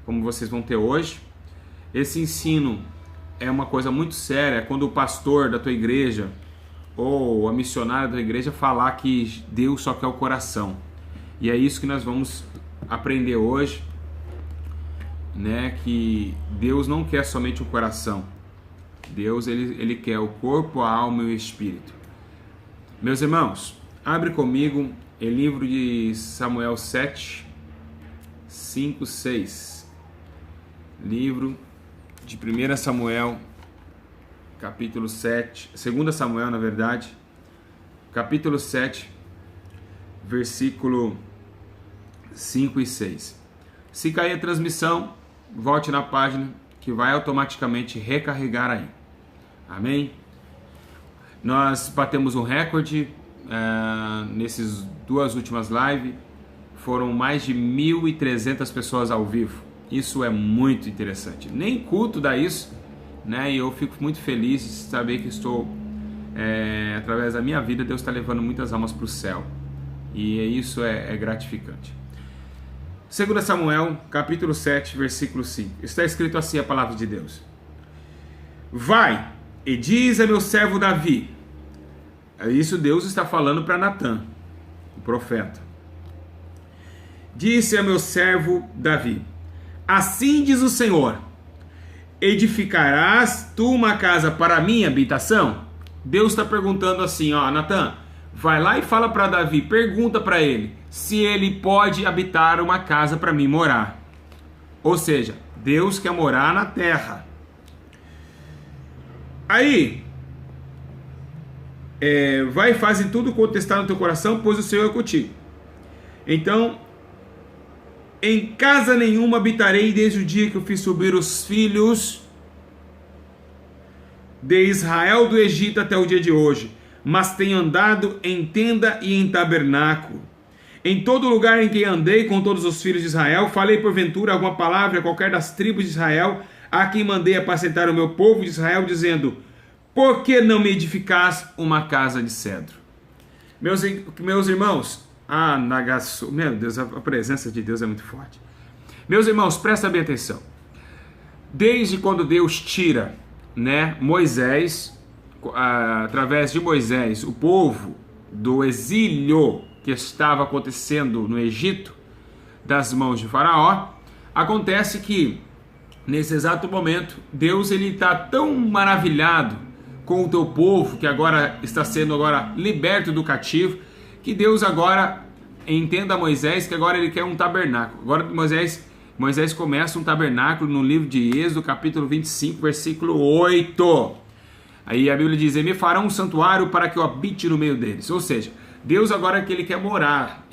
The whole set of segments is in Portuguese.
como vocês vão ter hoje. Esse ensino é uma coisa muito séria, quando o pastor da tua igreja ou a missionária da tua igreja falar que Deus só quer o coração. E é isso que nós vamos aprender hoje, né? Que Deus não quer somente o coração. Deus ele quer o corpo, a alma e o espírito. Meus irmãos, abre comigo em livro de Samuel 7, 5, 6. Livro de 1 Samuel, capítulo 7, 2 Samuel, na verdade, capítulo 7, versículo 5 e 6. Se cair a transmissão, volte na página que vai automaticamente recarregar aí. Amém? Nós batemos um recorde nessas duas últimas lives. Foram mais de 1.300 pessoas ao vivo. Isso é muito interessante. Nem culto dá isso, né? E eu fico muito feliz de saber que através da minha vida, Deus está levando muitas almas para o céu. E isso é gratificante. 2 Samuel, capítulo 7, versículo 5. Está escrito assim a palavra de Deus. Vai e diz a meu servo Davi. Isso Deus está falando para Natã, o profeta. Disse a meu servo Davi: assim diz o Senhor, edificarás tu uma casa para a minha habitação? Deus está perguntando assim, Natã, vai lá e fala para Davi, pergunta para ele se ele pode habitar uma casa para mim morar. Ou seja, Deus quer morar na terra. Aí, vai e faze tudo quanto está no teu coração, pois o Senhor é contigo. Então, em casa nenhuma habitarei desde o dia que eu fiz subir os filhos de Israel do Egito até o dia de hoje, mas tenho andado em tenda e em tabernáculo. Em todo lugar em que andei com todos os filhos de Israel, falei porventura alguma palavra a qualquer das tribos de Israel, a quem mandei apacentar o meu povo de Israel, dizendo: por que não me edificais uma casa de cedro? Meus irmãos, meu Deus, a presença de Deus é muito forte. Meus irmãos, prestem bem atenção. Desde quando Deus tira, Moisés, através de Moisés, o povo do exílio que estava acontecendo no Egito, das mãos de Faraó, acontece que, nesse exato momento, Deus está tão maravilhado com o teu povo, que agora está sendo liberto do cativo, que Deus agora entenda a Moisés que agora ele quer um tabernáculo. Agora Moisés começa um tabernáculo no livro de Êxodo, capítulo 25, versículo 8. Aí a Bíblia diz: e me farão um santuário para que eu habite no meio deles. Ou seja, Deus agora que ele quer morar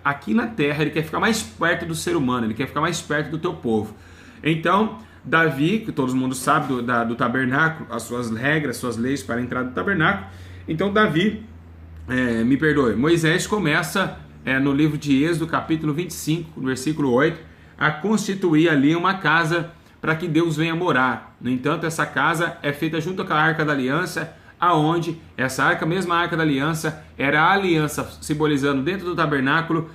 aqui na terra, ele quer ficar mais perto do ser humano, ele quer ficar mais perto do teu povo. Então, Davi, que todo mundo sabe do tabernáculo, as suas regras, suas leis para a entrada do tabernáculo. Então Davi, Moisés começa no livro de Êxodo, capítulo 25, versículo 8, a constituir ali uma casa para que Deus venha morar. No entanto, essa casa é feita junto com a Arca da Aliança, aonde essa mesma Arca da Aliança era a aliança, simbolizando dentro do tabernáculo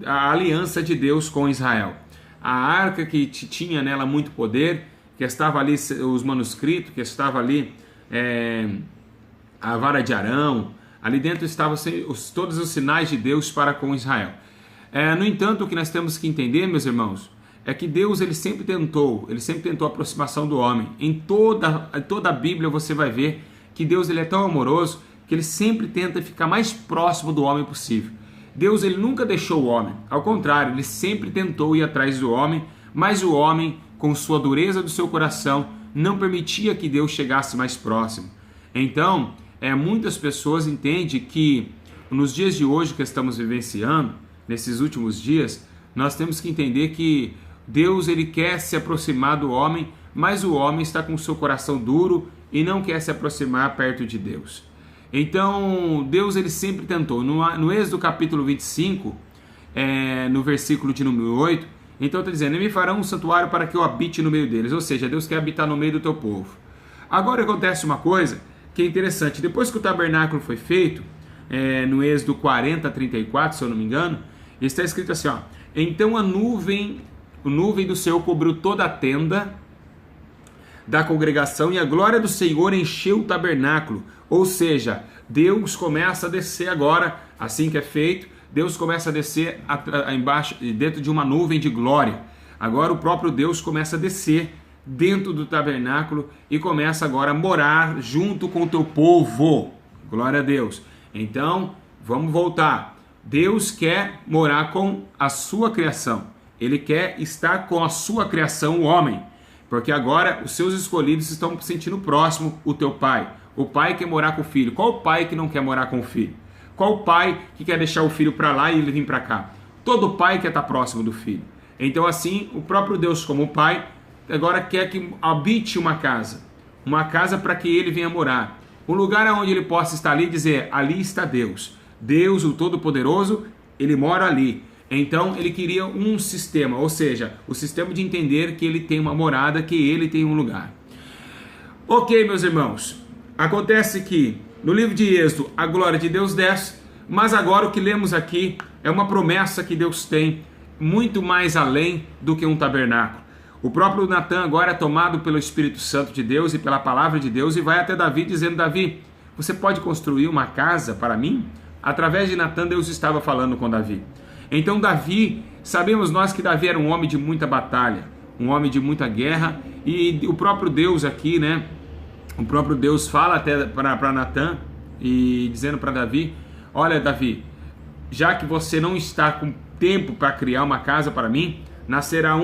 a aliança de Deus com Israel. A arca que tinha nela muito poder, que estava ali os manuscritos, que estava ali a vara de Arão, ali dentro estavam todos os sinais de Deus para com Israel. No entanto, o que nós temos que entender, meus irmãos, é que Deus ele sempre tentou a aproximação do homem. Em toda a Bíblia você vai ver que Deus ele é tão amoroso que ele sempre tenta ficar mais próximo do homem possível. Deus ele nunca deixou o homem, ao contrário, ele sempre tentou ir atrás do homem, mas o homem, com sua dureza do seu coração, não permitia que Deus chegasse mais próximo. Então, muitas pessoas entendem que nos dias de hoje que estamos vivenciando, nesses últimos dias, nós temos que entender que Deus ele quer se aproximar do homem, mas o homem está com o seu coração duro e não quer se aproximar perto de Deus. Então, Deus ele sempre tentou. No Êxodo capítulo 25, no versículo de número 8, então está dizendo: e me farão um santuário para que eu habite no meio deles. Ou seja, Deus quer habitar no meio do teu povo. Agora acontece uma coisa que é interessante. Depois que o tabernáculo foi feito, no Êxodo 40, 34, se eu não me engano, está escrito assim, então a nuvem nuvem do Senhor cobriu toda a tenda da congregação e a glória do Senhor encheu o tabernáculo. Ou seja, Deus começa a descer agora, assim que é feito, Deus começa a descer embaixo, dentro de uma nuvem de glória. Agora o próprio Deus começa a descer dentro do tabernáculo e começa agora a morar junto com o teu povo. Glória a Deus. Então, vamos voltar. Deus quer morar com a sua criação. Ele quer estar com a sua criação, o homem. Porque agora os seus escolhidos estão sentindo próximo o teu pai. O pai quer morar com o filho. Qual o pai que não quer morar com o filho? Qual o pai que quer deixar o filho para lá e ele vir para cá? Todo pai quer estar próximo do filho. Então assim, o próprio Deus como pai, agora quer que habite uma casa para que ele venha morar. Um lugar onde ele possa estar ali e dizer, ali está Deus. Deus, o Todo-Poderoso, ele mora ali. Então ele queria um sistema, ou seja, o sistema de entender que ele tem uma morada, que ele tem um lugar. Ok, meus irmãos, acontece que no livro de Êxodo a glória de Deus desce, mas agora o que lemos aqui é uma promessa que Deus tem muito mais além do que um tabernáculo. O próprio Natan agora é tomado pelo Espírito Santo de Deus e pela palavra de Deus e vai até Davi dizendo, Davi, você pode construir uma casa para mim? Através de Natan, Deus estava falando com Davi. Então Davi, sabemos nós que Davi era um homem de muita batalha, um homem de muita guerra, e o próprio Deus aqui, né? O próprio Deus fala até para Natan e dizendo para Davi, olha Davi, já que você não está com tempo para criar uma casa para mim, nascerá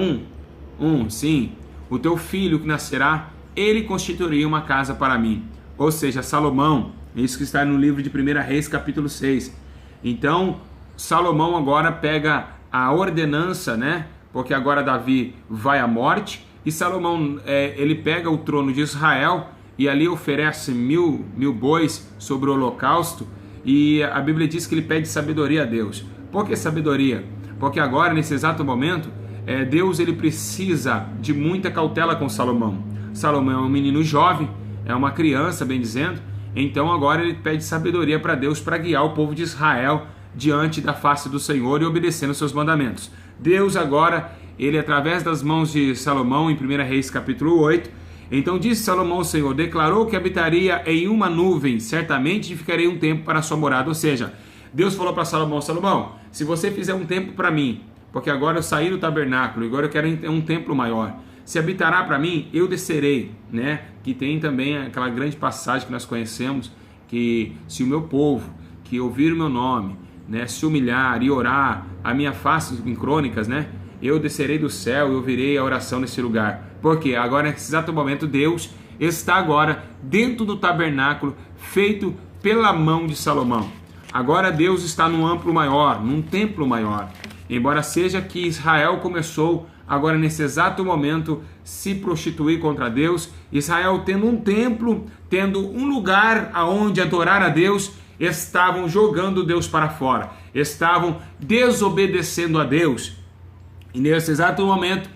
sim, o teu filho que nascerá, ele constituiria uma casa para mim. Ou seja, Salomão, isso que está no livro de 1 Reis capítulo 6. Então Salomão agora pega a ordenança, né? Porque agora Davi vai à morte e Salomão ele pega o trono de Israel e ali oferece mil bois sobre o holocausto, e a Bíblia diz que ele pede sabedoria a Deus. Por que sabedoria? Porque agora, nesse exato momento, Deus ele precisa de muita cautela com Salomão. Salomão é um menino jovem, é uma criança, bem dizendo, então agora ele pede sabedoria para Deus para guiar o povo de Israel diante da face do Senhor e obedecendo os seus mandamentos. Deus agora, ele através das mãos de Salomão, em 1 Reis capítulo 8, então disse Salomão ao Senhor, declarou que habitaria em uma nuvem, certamente ficarei um tempo para a sua morada. Ou seja, Deus falou para Salomão, Salomão, se você fizer um tempo para mim, porque agora eu saí do tabernáculo, agora eu quero um templo maior, se habitará para mim, eu descerei, né? Que tem também aquela grande passagem que nós conhecemos, que se o meu povo, que ouvir o meu nome, né, se humilhar e orar a minha face em crônicas, né, eu descerei do céu e ouvirei a oração nesse lugar. Porque agora, nesse exato momento, Deus está agora dentro do tabernáculo feito pela mão de Salomão. Agora Deus está num amplo maior, num templo maior. Embora seja que Israel começou agora nesse exato momento se prostituir contra Deus, Israel tendo um templo, tendo um lugar aonde adorar a Deus, estavam jogando Deus para fora, estavam desobedecendo a Deus. E nesse exato momento,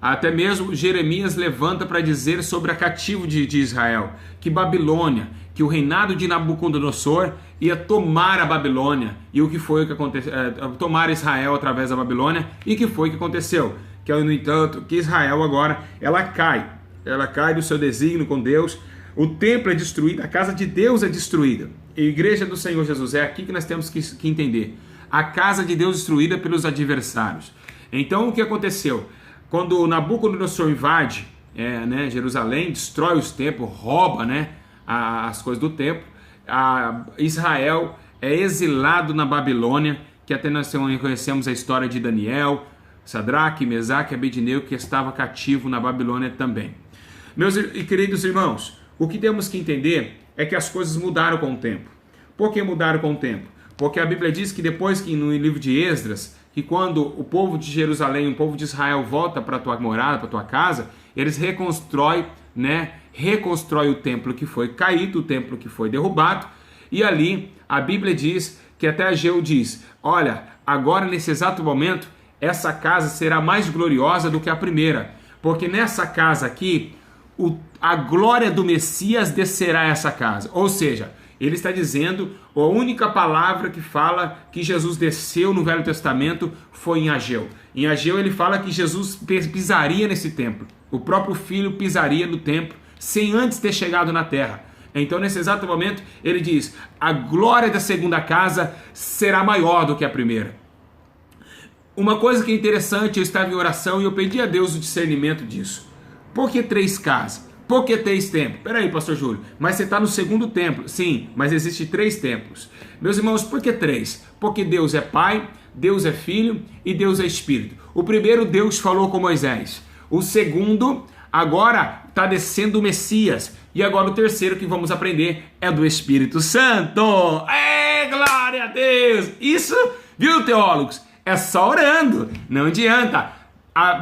até mesmo Jeremias levanta para dizer sobre a cativo de Israel, que Babilônia, que o reinado de Nabucodonosor ia tomar a Babilônia, e o que foi que aconteceu? Tomar Israel através da Babilônia, e que foi que aconteceu? Que, no entanto, que Israel agora, ela cai do seu desígnio com Deus, o templo é destruído, a casa de Deus é destruída. A igreja do Senhor Jesus, é aqui que nós temos que entender. A casa de Deus destruída pelos adversários. Então o que aconteceu? Quando Nabucodonosor invade Jerusalém, destrói os templos, rouba as coisas do templo, Israel é exilado na Babilônia, que até nós conhecemos a história de Daniel, Sadraque, Mesaque e Abednego, que estava cativo na Babilônia também. Meus e queridos irmãos, o que temos que entender é que as coisas mudaram com o tempo. Por que mudaram com o tempo? Porque a Bíblia diz que depois que no livro de Esdras, que quando o povo de Jerusalém, o povo de Israel volta para a tua morada, para a tua casa, eles reconstrói o templo que foi caído, o templo que foi derrubado, e ali a Bíblia diz que até Ageu diz, olha, agora nesse exato momento, essa casa será mais gloriosa do que a primeira, porque nessa casa aqui, a glória do Messias descerá a essa casa. Ou seja, Ele está dizendo, a única palavra que fala que Jesus desceu no Velho Testamento foi em Ageu. Em Ageu ele fala que Jesus pisaria nesse templo. O próprio Filho pisaria no templo sem antes ter chegado na terra. Então nesse exato momento ele diz, a glória da segunda casa será maior do que a primeira. Uma coisa que é interessante, eu estava em oração e eu pedi a Deus o discernimento disso. Por que 3 casas? Por que 3 templos? Peraí, pastor Júlio, mas você está no segundo templo. Sim, mas existe 3 templos. Meus irmãos, por que 3? Porque Deus é Pai, Deus é Filho e Deus é Espírito. O primeiro, Deus falou com Moisés. O segundo, agora está descendo o Messias. E agora o terceiro que vamos aprender é do Espírito Santo. Glória a Deus! Isso, viu, teólogos? É só orando, não adianta.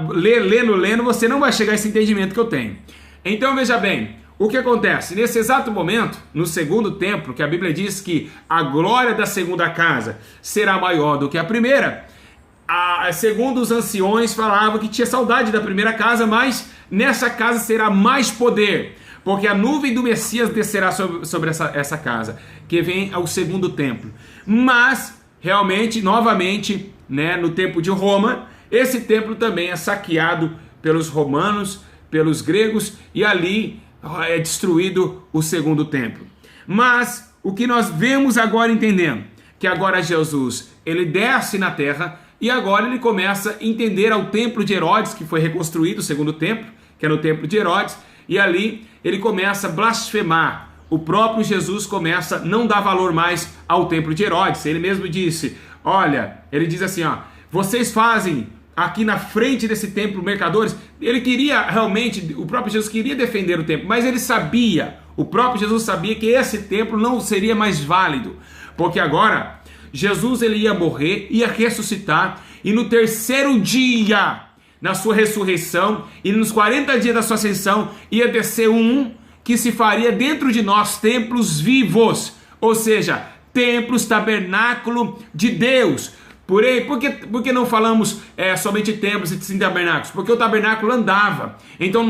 Lendo, você não vai chegar a esse entendimento que eu tenho. Então veja bem, o que acontece? Nesse exato momento, no segundo templo, que a Bíblia diz que a glória da segunda casa será maior do que a primeira, segundo os anciões falavam que tinha saudade da primeira casa, mas nessa casa será mais poder, porque a nuvem do Messias descerá sobre essa casa, que vem ao segundo templo. Mas, realmente, novamente, né, no tempo de Roma, esse templo também é saqueado pelos romanos, pelos gregos, e ali é destruído o segundo templo. Mas o que nós vemos agora entendendo, que agora Jesus, ele desce na terra, e agora ele começa a entender ao templo de Herodes, que foi reconstruído, o segundo templo, que é no templo de Herodes, e ali ele começa a blasfemar. O próprio Jesus começa a não dar valor mais ao templo de Herodes. Ele mesmo disse, olha, ele diz assim, vocês fazem aqui na frente desse templo mercadores. Ele queria realmente, o próprio Jesus queria defender o templo, mas ele sabia, o próprio Jesus sabia que esse templo não seria mais válido, porque agora Jesus ele ia morrer, ia ressuscitar, e no terceiro dia, na sua ressurreição, e nos 40 dias da sua ascensão, ia descer que se faria dentro de nós templos vivos, ou seja, templos, tabernáculo de Deus. Por que não falamos somente templos e sim tabernáculos? Porque o tabernáculo andava. Então o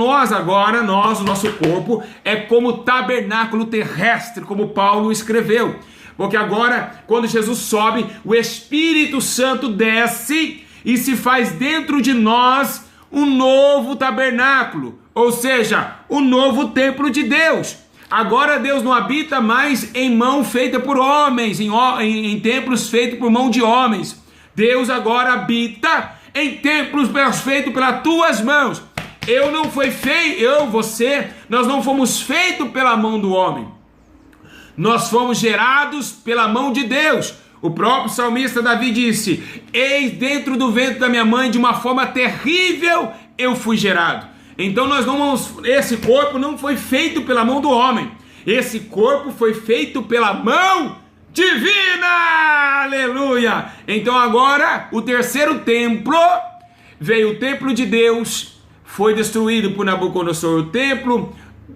nosso corpo é como tabernáculo terrestre, como Paulo escreveu. Porque agora, quando Jesus sobe, o Espírito Santo desce e se faz dentro de nós um novo tabernáculo, ou seja, o novo templo de Deus. Agora Deus não habita mais em mão feita por homens, em templos feitos por mão de homens. Deus agora habita em templos feitos pelas tuas mãos. Nós não fomos feitos pela mão do homem. Nós fomos gerados pela mão de Deus. O próprio salmista Davi disse, eis dentro do ventre da minha mãe, de uma forma terrível, eu fui gerado. Então esse corpo não foi feito pela mão do homem. Esse corpo foi feito pela mão divina, aleluia. Então agora o terceiro templo veio, o templo de Deus foi destruído por Nabucodonosor.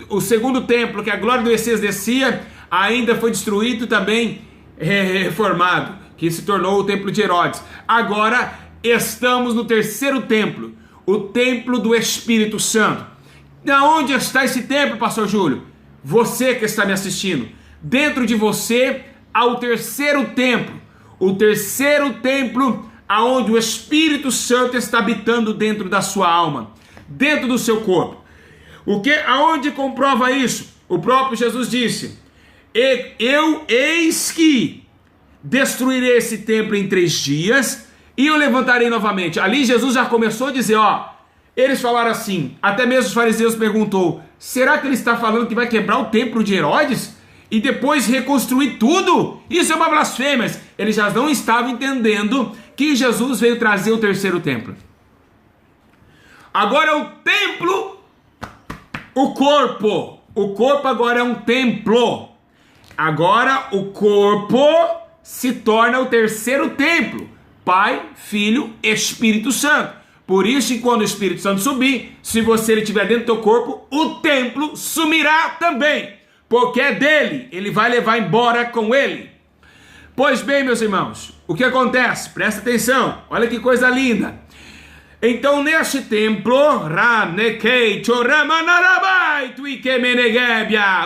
O segundo templo, que a glória do Messias descia, ainda foi destruído também, reformado, que se tornou o templo de Herodes. Agora estamos no terceiro templo, o templo do Espírito Santo. Da onde está esse templo, pastor Júlio? Você que está me assistindo, dentro de você há o terceiro templo aonde o Espírito Santo está habitando dentro da sua alma, dentro do seu corpo. Aonde comprova isso? O próprio Jesus disse, eis que destruirei esse templo em 3 dias e o levantarei novamente. Ali Jesus já começou a dizer, eles falaram assim, até mesmo os fariseus perguntou, será que ele está falando que vai quebrar o templo de Herodes e depois reconstruir tudo? Isso é uma blasfêmia. Eles já não estavam entendendo que Jesus veio trazer o terceiro templo. Agora o templo, o corpo agora é um templo. Agora o corpo se torna o terceiro templo, Pai, Filho, Espírito Santo. Por isso que quando o Espírito Santo subir, se você estiver dentro do teu corpo, o templo sumirá também, porque é dele, ele vai levar embora com ele. Pois bem, meus irmãos, o que acontece? Presta atenção, olha que coisa linda. Então neste templo,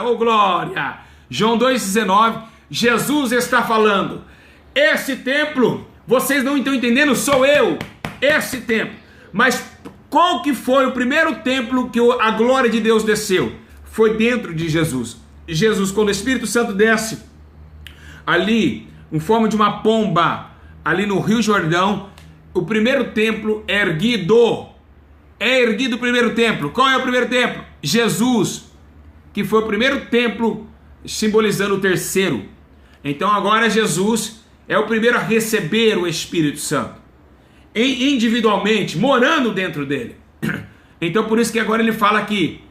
oh glória, João 2,19, Jesus está falando: esse templo, vocês não estão entendendo, sou eu, esse templo. Mas qual que foi o primeiro templo que a glória de Deus desceu? Foi dentro de Jesus. Jesus, quando o Espírito Santo desce ali, em forma de uma pomba, ali no Rio Jordão, o primeiro templo é erguido. É erguido o primeiro templo. Qual é o primeiro templo? Jesus, que foi o primeiro templo, simbolizando o terceiro. Então agora Jesus é o primeiro a receber o Espírito Santo, individualmente, morando dentro dele. Então por isso que agora ele fala que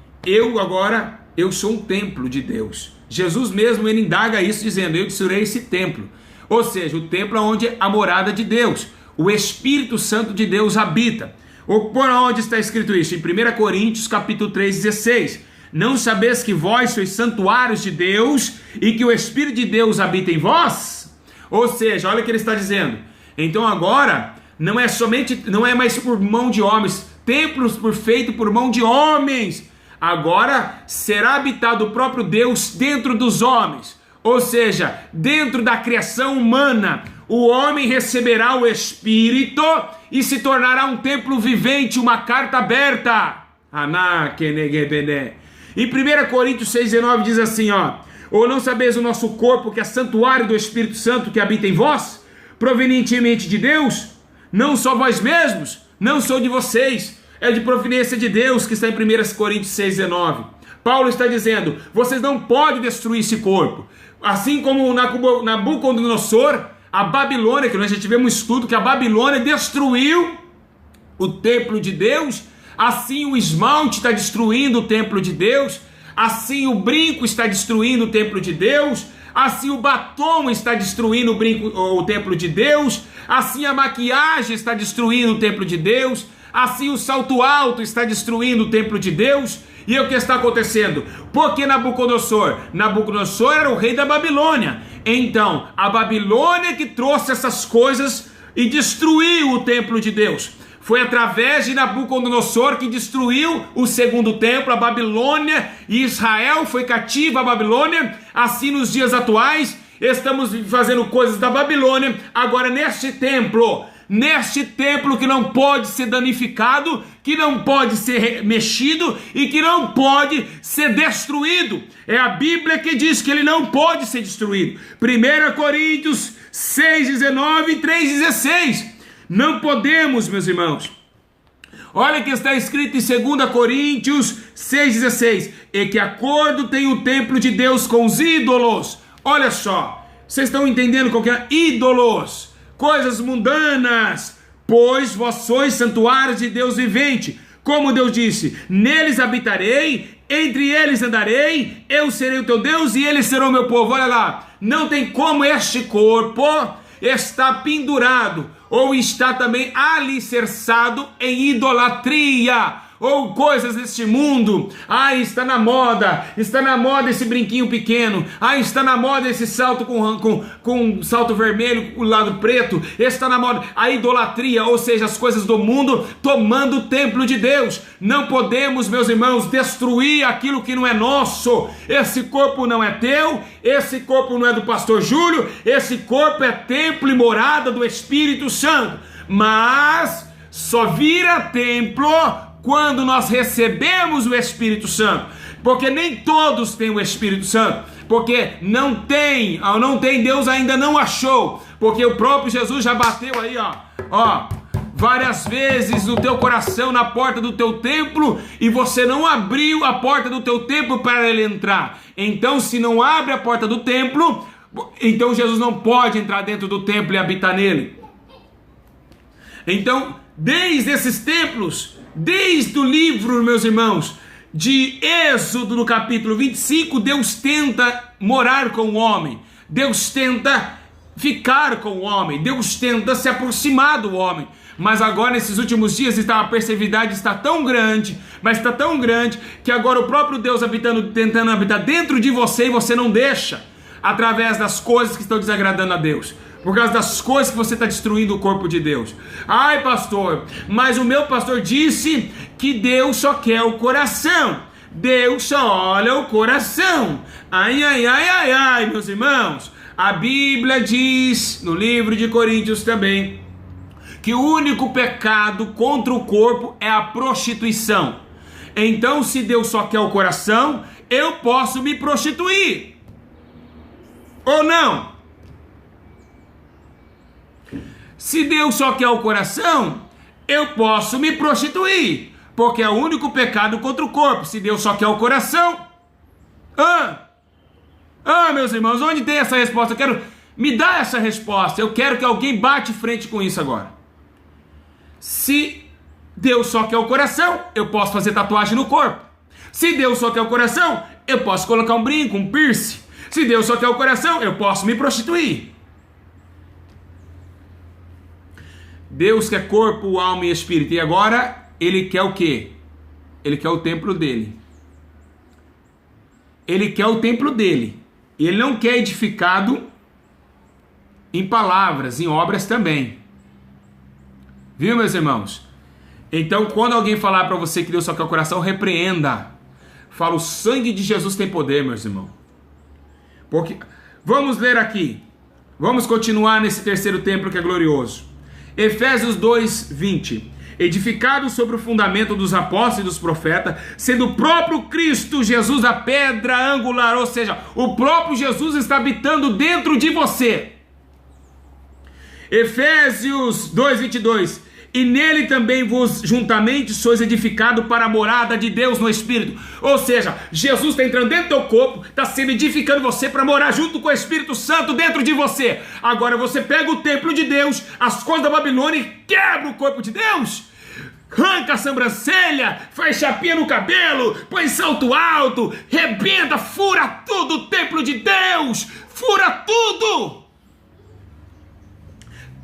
eu sou um templo de Deus. Jesus mesmo, ele indaga isso dizendo: eu destruirei esse templo. Ou seja, o templo é onde a morada de Deus, o Espírito Santo de Deus habita. Ou por onde está escrito isso? Em 1 Coríntios capítulo 3,16. Não sabeis que vós sois santuários de Deus e que o Espírito de Deus habita em vós? Ou seja, olha o que ele está dizendo. Então agora não é mais por mão de homens, templos feitos por mão de homens. Agora será habitado o próprio Deus dentro dos homens. Ou seja, dentro da criação humana, o homem receberá o Espírito e se tornará um templo vivente, uma carta aberta. Em 1 Coríntios 6,19 diz assim, ou não sabeis o nosso corpo que é santuário do Espírito Santo que habita em vós, provenientemente de Deus? Não só vós mesmos, não sou de vocês, é de providência de Deus, que está em 1 Coríntios 6,19. Paulo está dizendo: vocês não podem destruir esse corpo. Assim como Nabucodonosor, a Babilônia, que nós já tivemos um estudo que a Babilônia destruiu o templo de Deus, assim o esmalte está destruindo o templo de Deus, assim o brinco está destruindo o templo de Deus, assim o batom está destruindo o templo de Deus, assim a maquiagem está destruindo o templo de Deus, assim o salto alto está destruindo o templo de Deus. E o que está acontecendo? Porque Nabucodonosor era o rei da Babilônia. Então, a Babilônia que trouxe essas coisas e destruiu o templo de Deus. Foi através de Nabucodonosor que destruiu o segundo templo, a Babilônia, e Israel foi cativa à Babilônia. Assim, nos dias atuais, estamos fazendo coisas da Babilônia, agora neste templo que não pode ser danificado, que não pode ser mexido e que não pode ser destruído. É a Bíblia que diz que ele não pode ser destruído. 1 Coríntios 6,19 e 3,16. Não podemos, meus irmãos. Olha que está escrito em 2 Coríntios 6,16. E que acordo tem o templo de Deus com os ídolos. Olha só, vocês estão entendendo qual que é? Ídolos, coisas mundanas, pois vós sois santuários de Deus vivente. Como Deus disse: neles habitarei, entre eles andarei, eu serei o teu Deus e eles serão o meu povo. Olha lá, não tem como este corpo está pendurado ou está também alicerçado em idolatria ou coisas deste mundo. Está na moda esse brinquinho pequeno, está na moda esse salto com salto vermelho, o lado preto, está na moda a idolatria, ou seja, as coisas do mundo tomando o templo de Deus. Não podemos, meus irmãos, destruir aquilo que não é nosso. Esse corpo não é teu, esse corpo não é do pastor Júlio, esse corpo é templo e morada do Espírito Santo, mas só vira templo quando nós recebemos o Espírito Santo, porque nem todos têm o Espírito Santo, porque não tem, Deus ainda não achou, porque o próprio Jesus já bateu aí, várias vezes no teu coração, na porta do teu templo, e você não abriu a porta do teu templo para ele entrar. Então, se não abre a porta do templo, então Jesus não pode entrar dentro do templo e habitar nele. Então, desde esses templos, desde o livro, meus irmãos, de Êxodo, no capítulo 25, Deus tenta morar com o homem, Deus tenta ficar com o homem, Deus tenta se aproximar do homem. Mas agora, nesses últimos dias, a perseveridade está tão grande, mas está tão grande, que agora o próprio Deus tentando habitar dentro de você, e você não deixa, através das coisas que estão desagradando a Deus, por causa das coisas que você está destruindo o corpo de Deus. Ai, pastor, mas o meu pastor disse que Deus só quer o coração. Deus só olha o coração. Ai, ai, ai, ai, ai, meus irmãos. A Bíblia diz, no livro de Coríntios também, que o único pecado contra o corpo é a prostituição. Então, se Deus só quer o coração, eu posso me prostituir. Ou não? Se Deus só quer o coração, eu posso me prostituir, porque é o único pecado contra o corpo. Se Deus só quer o coração... meus irmãos, onde tem essa resposta? Me dá essa resposta. Eu quero que alguém bate frente com isso agora. Se Deus só quer o coração, eu posso fazer tatuagem no corpo. Se Deus só quer o coração, eu posso colocar um brinco, um piercing. Se Deus só quer o coração, eu posso me prostituir. Deus quer corpo, alma e espírito. E agora, Ele quer o quê? Ele quer o templo dele. Ele quer o templo dele. E Ele não quer edificado em palavras, em obras também. Viu, meus irmãos? Então, quando alguém falar para você que Deus só quer o coração, repreenda. Fala, o sangue de Jesus tem poder, meus irmãos. Porque, vamos ler aqui. Vamos continuar nesse terceiro templo que é glorioso. Efésios 2:20. Edificado sobre o fundamento dos apóstolos e dos profetas, sendo o próprio Cristo Jesus a pedra angular, ou seja, o próprio Jesus está habitando dentro de você. Efésios 2:22. E nele também vos juntamente sois edificado para a morada de Deus no Espírito. Ou seja, Jesus está entrando dentro do teu corpo, está sendo edificando você para morar junto com o Espírito Santo dentro de você. Agora você pega o templo de Deus, as coisas da Babilônia e quebra o corpo de Deus. Arranca a sobrancelha, faz chapinha no cabelo, põe salto alto, rebenta, fura tudo o templo de Deus. Fura tudo.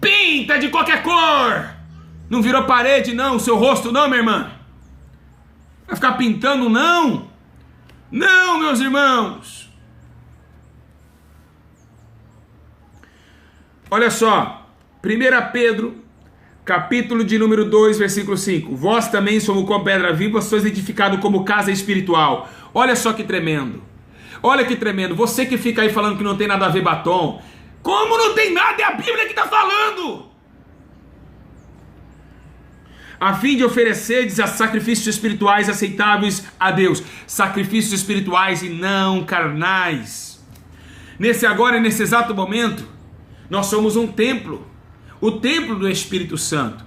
Pinta de qualquer cor. Não virou parede não, o seu rosto não, minha irmã. Vai ficar pintando não. Não, meus irmãos. Olha só, 1 Pedro, capítulo de número 2, versículo 5. Vós também somos como pedra viva, sois edificados como casa espiritual. Olha só que tremendo. Olha que tremendo. Você que fica aí falando que não tem nada a ver batom. Como não tem nada? É a Bíblia que está falando. A fim de oferecerdes a sacrifícios espirituais aceitáveis a Deus. Sacrifícios espirituais e não carnais. Nesse agora e nesse exato momento, nós somos um templo. O templo do Espírito Santo.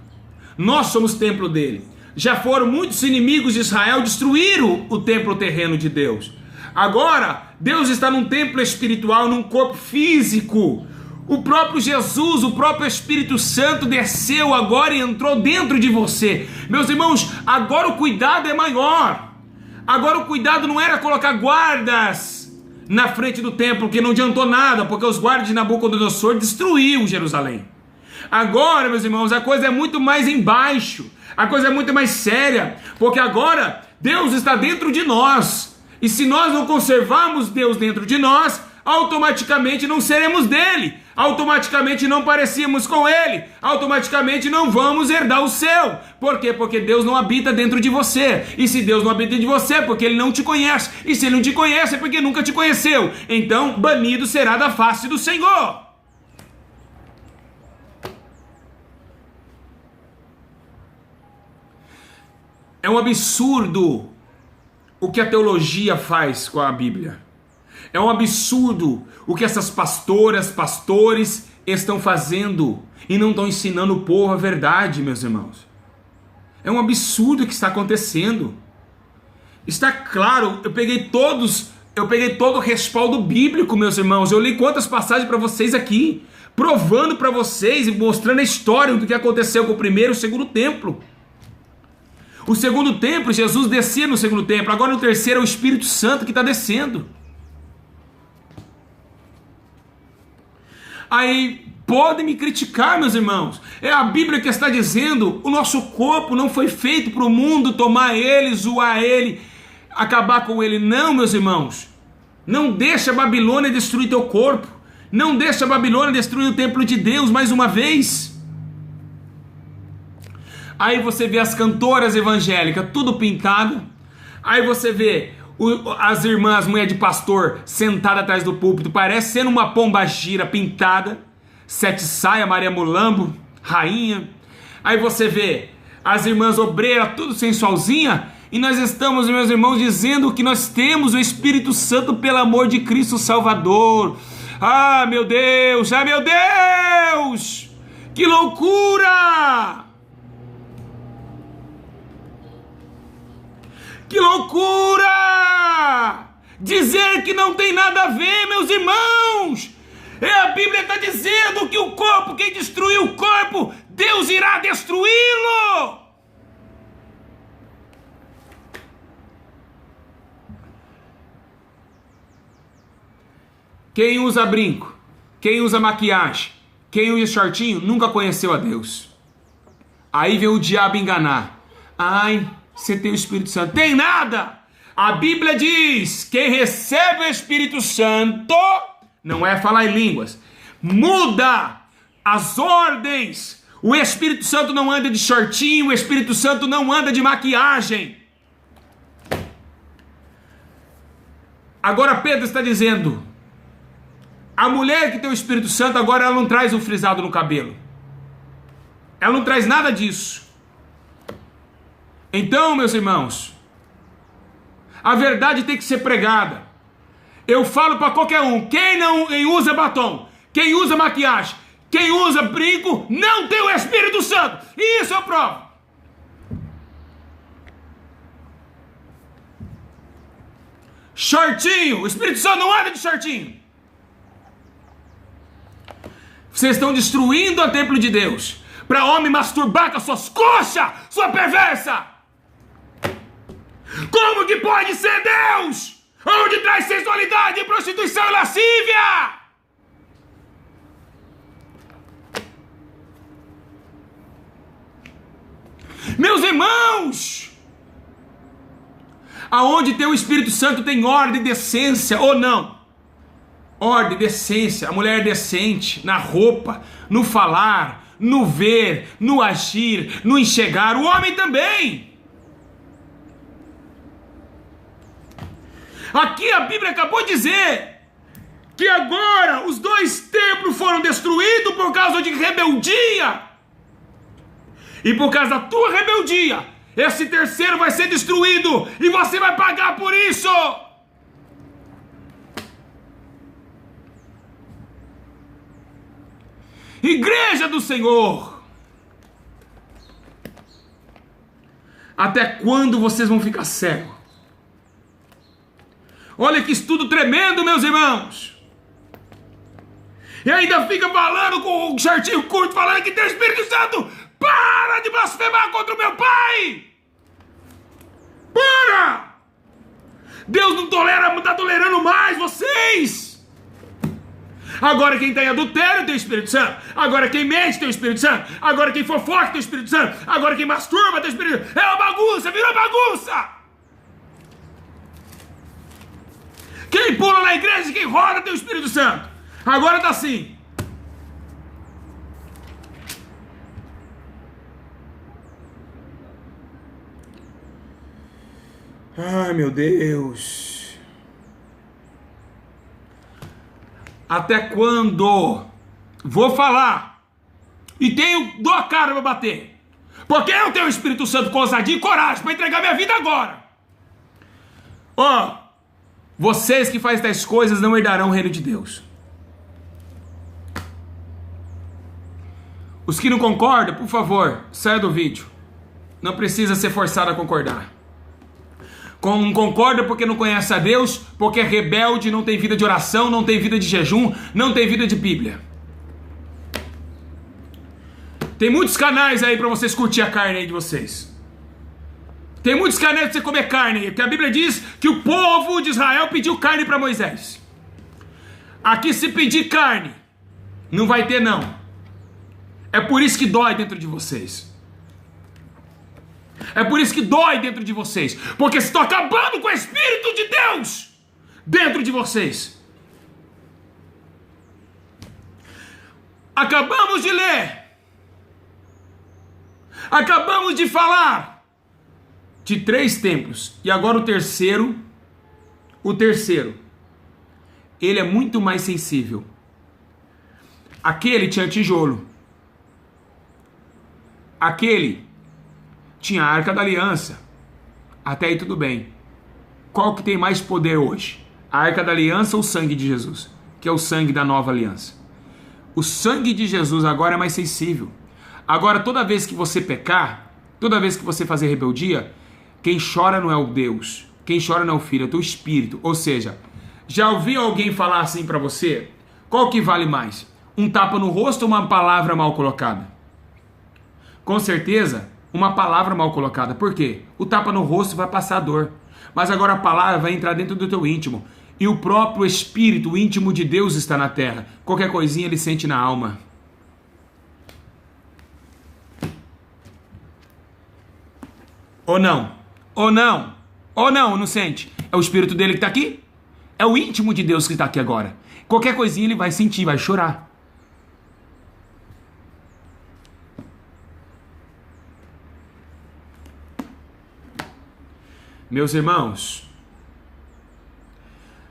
Nós somos templo dele. Já foram muitos inimigos de Israel, destruíram o templo terreno de Deus. Agora, Deus está num templo espiritual, num corpo físico. O próprio Jesus, o próprio Espírito Santo desceu agora e entrou dentro de você. Meus irmãos, agora o cuidado é maior. Agora o cuidado não era colocar guardas na frente do templo, que não adiantou nada, porque os guardas de Nabucodonosor destruíram Jerusalém. Agora, meus irmãos, a coisa é muito mais embaixo. A coisa é muito mais séria, porque agora Deus está dentro de nós. E se nós não conservarmos Deus dentro de nós, automaticamente não seremos dele, automaticamente não parecemos com ele, automaticamente não vamos herdar o céu. Por quê? Porque Deus não habita dentro de você. E se Deus não habita dentro de você, é porque ele não te conhece. E se ele não te conhece, é porque nunca te conheceu. Então, banido será da face do Senhor. É um absurdo o que a teologia faz com a Bíblia. É um absurdo o que essas pastoras, pastores estão fazendo e não estão ensinando o povo a verdade, meus irmãos. É um absurdo o que está acontecendo. Está claro, eu peguei todo o respaldo bíblico, meus irmãos. Eu li quantas passagens para vocês aqui, provando para vocês e mostrando a história do que aconteceu com o primeiro e o segundo templo. O segundo templo, Jesus descia no segundo templo. Agora no terceiro é o Espírito Santo que está descendo. Aí podem me criticar, meus irmãos. É a Bíblia que está dizendo: o nosso corpo não foi feito para o mundo tomar ele, zoar ele, acabar com ele. Não, meus irmãos. Não deixa a Babilônia destruir teu corpo. Não deixa a Babilônia destruir o templo de Deus mais uma vez. Aí você vê as cantoras evangélicas tudo pintada, Aí você vê as irmãs, mulher de pastor, sentada atrás do púlpito, parece sendo uma pombagira pintada, sete saia, Maria Mulambo, rainha. Aí você vê as irmãs obreiras, tudo sensualzinha, e nós estamos, meus irmãos, dizendo que nós temos o Espírito Santo pelo amor de Cristo Salvador. Ah, meu Deus! Ah, meu Deus! Que loucura! Que loucura! Dizer que não tem nada a ver, meus irmãos! A Bíblia está dizendo que o corpo, quem destruiu o corpo, Deus irá destruí-lo! Quem usa brinco, quem usa maquiagem, quem usa shortinho, nunca conheceu a Deus. Aí vem o diabo enganar. Ai, você tem o Espírito Santo. Tem nada! A Bíblia diz, quem recebe o Espírito Santo, não é falar em línguas, muda as ordens. O Espírito Santo não anda de shortinho, o Espírito Santo não anda de maquiagem. Agora Pedro está dizendo, a mulher que tem o Espírito Santo, agora ela não traz um frisado no cabelo. Ela não traz nada disso. Então, meus irmãos, a verdade tem que ser pregada. Eu falo para qualquer um, quem usa batom, quem usa maquiagem, quem usa brinco, não tem o Espírito Santo. E isso eu provo. Shortinho, o Espírito Santo não anda de shortinho. Vocês estão destruindo o templo de Deus para homem masturbar com as suas coxas, sua perversa. Como que pode ser Deus onde traz sensualidade, prostituição e lascívia? Meus irmãos, aonde tem o Espírito Santo tem ordem e decência, ou não? Ordem, decência, a mulher é decente, na roupa, no falar, no ver, no agir, no enxergar, o homem também. Aqui a Bíblia acabou de dizer que agora os 2 templos foram destruídos por causa de rebeldia. E por causa da tua rebeldia, esse terceiro vai ser destruído e você vai pagar por isso. Igreja do Senhor, até quando vocês vão ficar cegos? Olha que estudo tremendo, meus irmãos. E ainda fica falando com o shortinho curto, falando que tem o Espírito Santo. Para de blasfemar contra o meu Pai! Para! Deus não tolera, não está tolerando mais vocês! Agora quem tem adultério tem o Espírito Santo. Agora quem mente tem o Espírito Santo. Agora quem fofoca tem o Espírito Santo. Agora quem masturba tem o Espírito Santo. É uma bagunça, virou bagunça! Quem pula na igreja e quem roda tem o Espírito Santo. Agora tá assim. Ai, meu Deus. Até quando? Vou falar. E dou a cara pra bater. Porque eu tenho o Espírito Santo com ousadia e coragem para entregar minha vida agora. Ó, vocês que fazem tais coisas não herdarão o reino de Deus. Os que não concordam, por favor, saia do vídeo. Não precisa ser forçado a concordar. Não concorda porque não conhece a Deus, porque é rebelde, não tem vida de oração, não tem vida de jejum, não tem vida de Bíblia. Tem muitos canais aí para vocês curtir a carne aí de vocês. Tem muitos canais para você comer carne, porque a Bíblia diz que o povo de Israel pediu carne para Moisés. Aqui se pedir carne, não vai ter não. É por isso que dói dentro de vocês. É por isso que dói dentro de vocês. Porque estão acabando com o Espírito de Deus dentro de vocês. Acabamos de ler. Acabamos de falar. de 3 templos. E agora o terceiro, ele é muito mais sensível. Aquele tinha tijolo. Aquele tinha a Arca da Aliança. Até aí tudo bem. Qual que tem mais poder hoje? A Arca da Aliança ou o sangue de Jesus? Que é o sangue da nova aliança. O sangue de Jesus agora é mais sensível. Agora, toda vez que você pecar, toda vez que você fazer rebeldia, quem chora não é o Deus, quem chora não é o Filho, é o teu espírito. Ou seja, já ouviu alguém falar assim pra você? Qual que vale mais? Um tapa no rosto ou uma palavra mal colocada? Com certeza, uma palavra mal colocada. Por quê? O tapa no rosto vai passar a dor. Mas agora a palavra vai entrar dentro do teu íntimo. E o próprio Espírito, o íntimo de Deus está na terra. Qualquer coisinha ele sente na alma. Ou não? Ou não? Ou não, não sente? É o Espírito dele que está aqui? É o íntimo de Deus que está aqui agora. Qualquer coisinha ele vai sentir, vai chorar. Meus irmãos,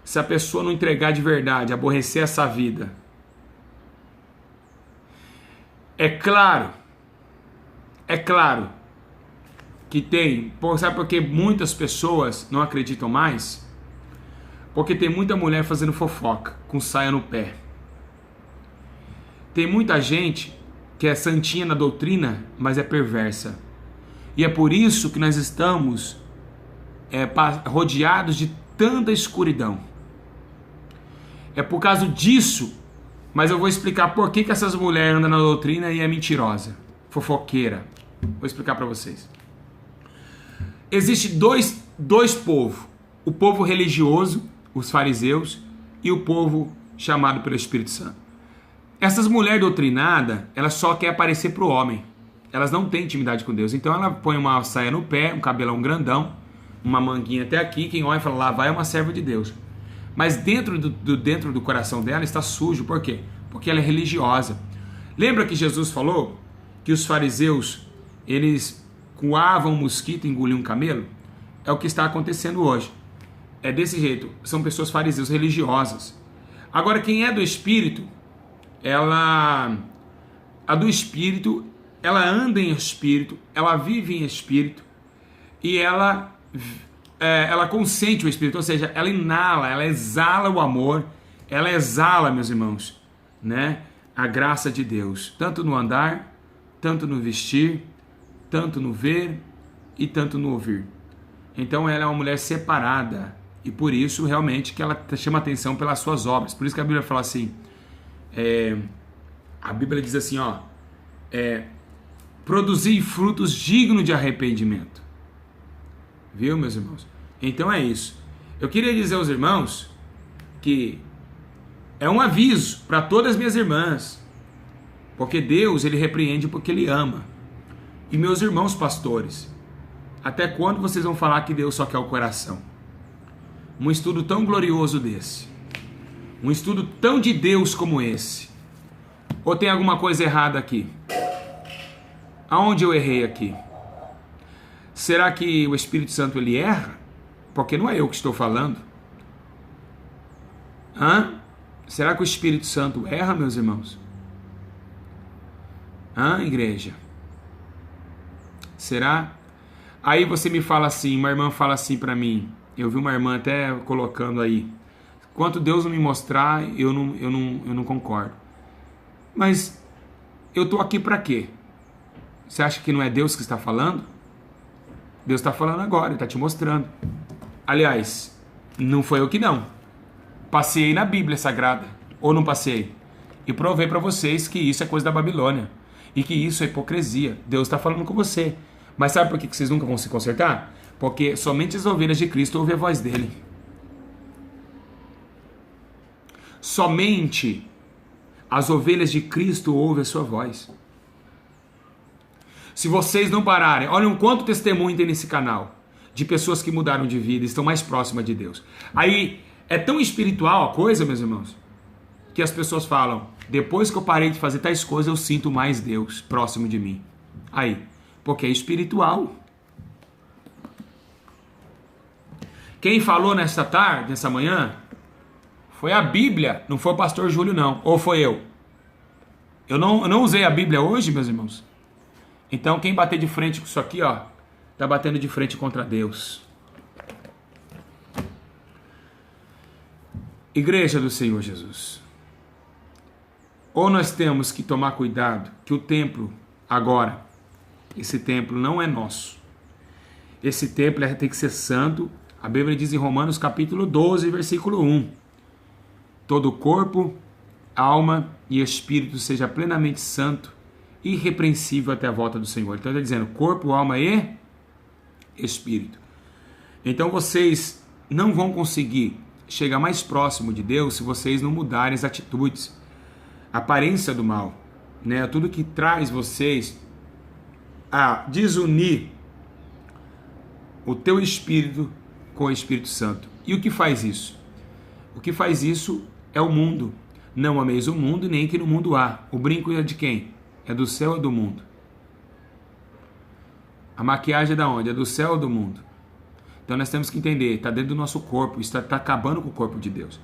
se a pessoa não entregar de verdade, aborrecer essa vida, é claro que tem, sabe por que muitas pessoas não acreditam mais? Porque tem muita mulher fazendo fofoca, com saia no pé. Tem muita gente que é santinha na doutrina, mas é perversa. E é por isso que nós estamos rodeados de tanta escuridão. É por causa disso, mas eu vou explicar por que essas mulheres andam na doutrina e é mentirosa, fofoqueira. Vou explicar para vocês. Existe dois povos, o povo religioso, os fariseus, e o povo chamado pelo Espírito Santo. Essas mulheres doutrinadas, elas só querem aparecer pro homem. Elas não têm intimidade com Deus. Então ela põe uma saia no pé, um cabelão grandão, uma manguinha até aqui, quem olha e fala, lá vai uma serva de Deus. Mas dentro do coração dela está sujo. Por quê? Porque ela é religiosa. Lembra que Jesus falou que os fariseus, eles coavam um mosquito e engoliam um camelo? É o que está acontecendo hoje. É desse jeito. São pessoas fariseus religiosas. Agora, quem é do Espírito, ela anda em Espírito, ela vive em Espírito e ela consente o Espírito, ou seja, ela inala, ela exala o amor, ela exala, meus irmãos, né, a graça de Deus, tanto no andar, tanto no vestir, tanto no ver e tanto no ouvir. Então ela é uma mulher separada e por isso realmente que ela chama atenção pelas suas obras. Por isso que a Bíblia fala assim, a Bíblia diz assim, produzir frutos dignos de arrependimento. Viu, meus irmãos? Então é isso. Eu queria dizer aos irmãos que é um aviso para todas as minhas irmãs, porque Deus, ele repreende porque ele ama. E meus irmãos pastores, até quando vocês vão falar que Deus só quer o coração? Um estudo tão glorioso desse, um estudo tão de Deus como esse, ou tem alguma coisa errada aqui? Aonde eu errei aqui? Será que o Espírito Santo ele erra? Porque não é eu que estou falando. Será que o Espírito Santo erra, meus irmãos? Igreja? Será? Aí você me fala assim, uma irmã fala assim para mim, eu vi uma irmã até colocando aí, enquanto Deus não me mostrar, eu não concordo. Mas eu estou aqui para quê? Você acha que não é Deus que está falando? Deus está falando agora, Ele está te mostrando. Aliás, não foi eu que não. Passei na Bíblia Sagrada, ou não passei? E provei para vocês que isso é coisa da Babilônia. E que isso é hipocrisia. Deus está falando com você. Mas sabe por que vocês nunca vão se consertar? Porque somente as ovelhas de Cristo ouvem a voz dele. Somente as ovelhas de Cristo ouvem a sua voz. Se vocês não pararem, olhem quanto testemunho tem nesse canal de pessoas que mudaram de vida e estão mais próximas de Deus. Aí é tão espiritual a coisa, meus irmãos, que as pessoas falam, depois que eu parei de fazer tais coisas, eu sinto mais Deus próximo de mim. Aí, porque é espiritual. Quem falou nessa tarde, nessa manhã, foi a Bíblia, não foi o pastor Júlio não, ou foi eu? Eu não usei a Bíblia hoje, meus irmãos. Então quem bater de frente com isso aqui, ó, tá batendo de frente contra Deus. Igreja do Senhor Jesus. Ou nós temos que tomar cuidado que o templo agora, esse templo não é nosso. Esse templo tem que ser santo. A Bíblia diz em Romanos capítulo 12, versículo 1. Todo corpo, alma e espírito seja plenamente santo, irrepreensível até a volta do Senhor. Então ele está dizendo corpo, alma e espírito. Então vocês não vão conseguir chegar mais próximo de Deus se vocês não mudarem as atitudes, a aparência do mal, né? Tudo que traz vocês a desunir o teu espírito com o Espírito Santo. E o que faz isso? O que faz isso é o mundo. Não ameis o mundo, nem que no mundo há. O brinco é de quem? É do céu ou do mundo? A maquiagem é da onde? É do céu ou do mundo? Então nós temos que entender, está dentro do nosso corpo, está acabando com o corpo de Deus.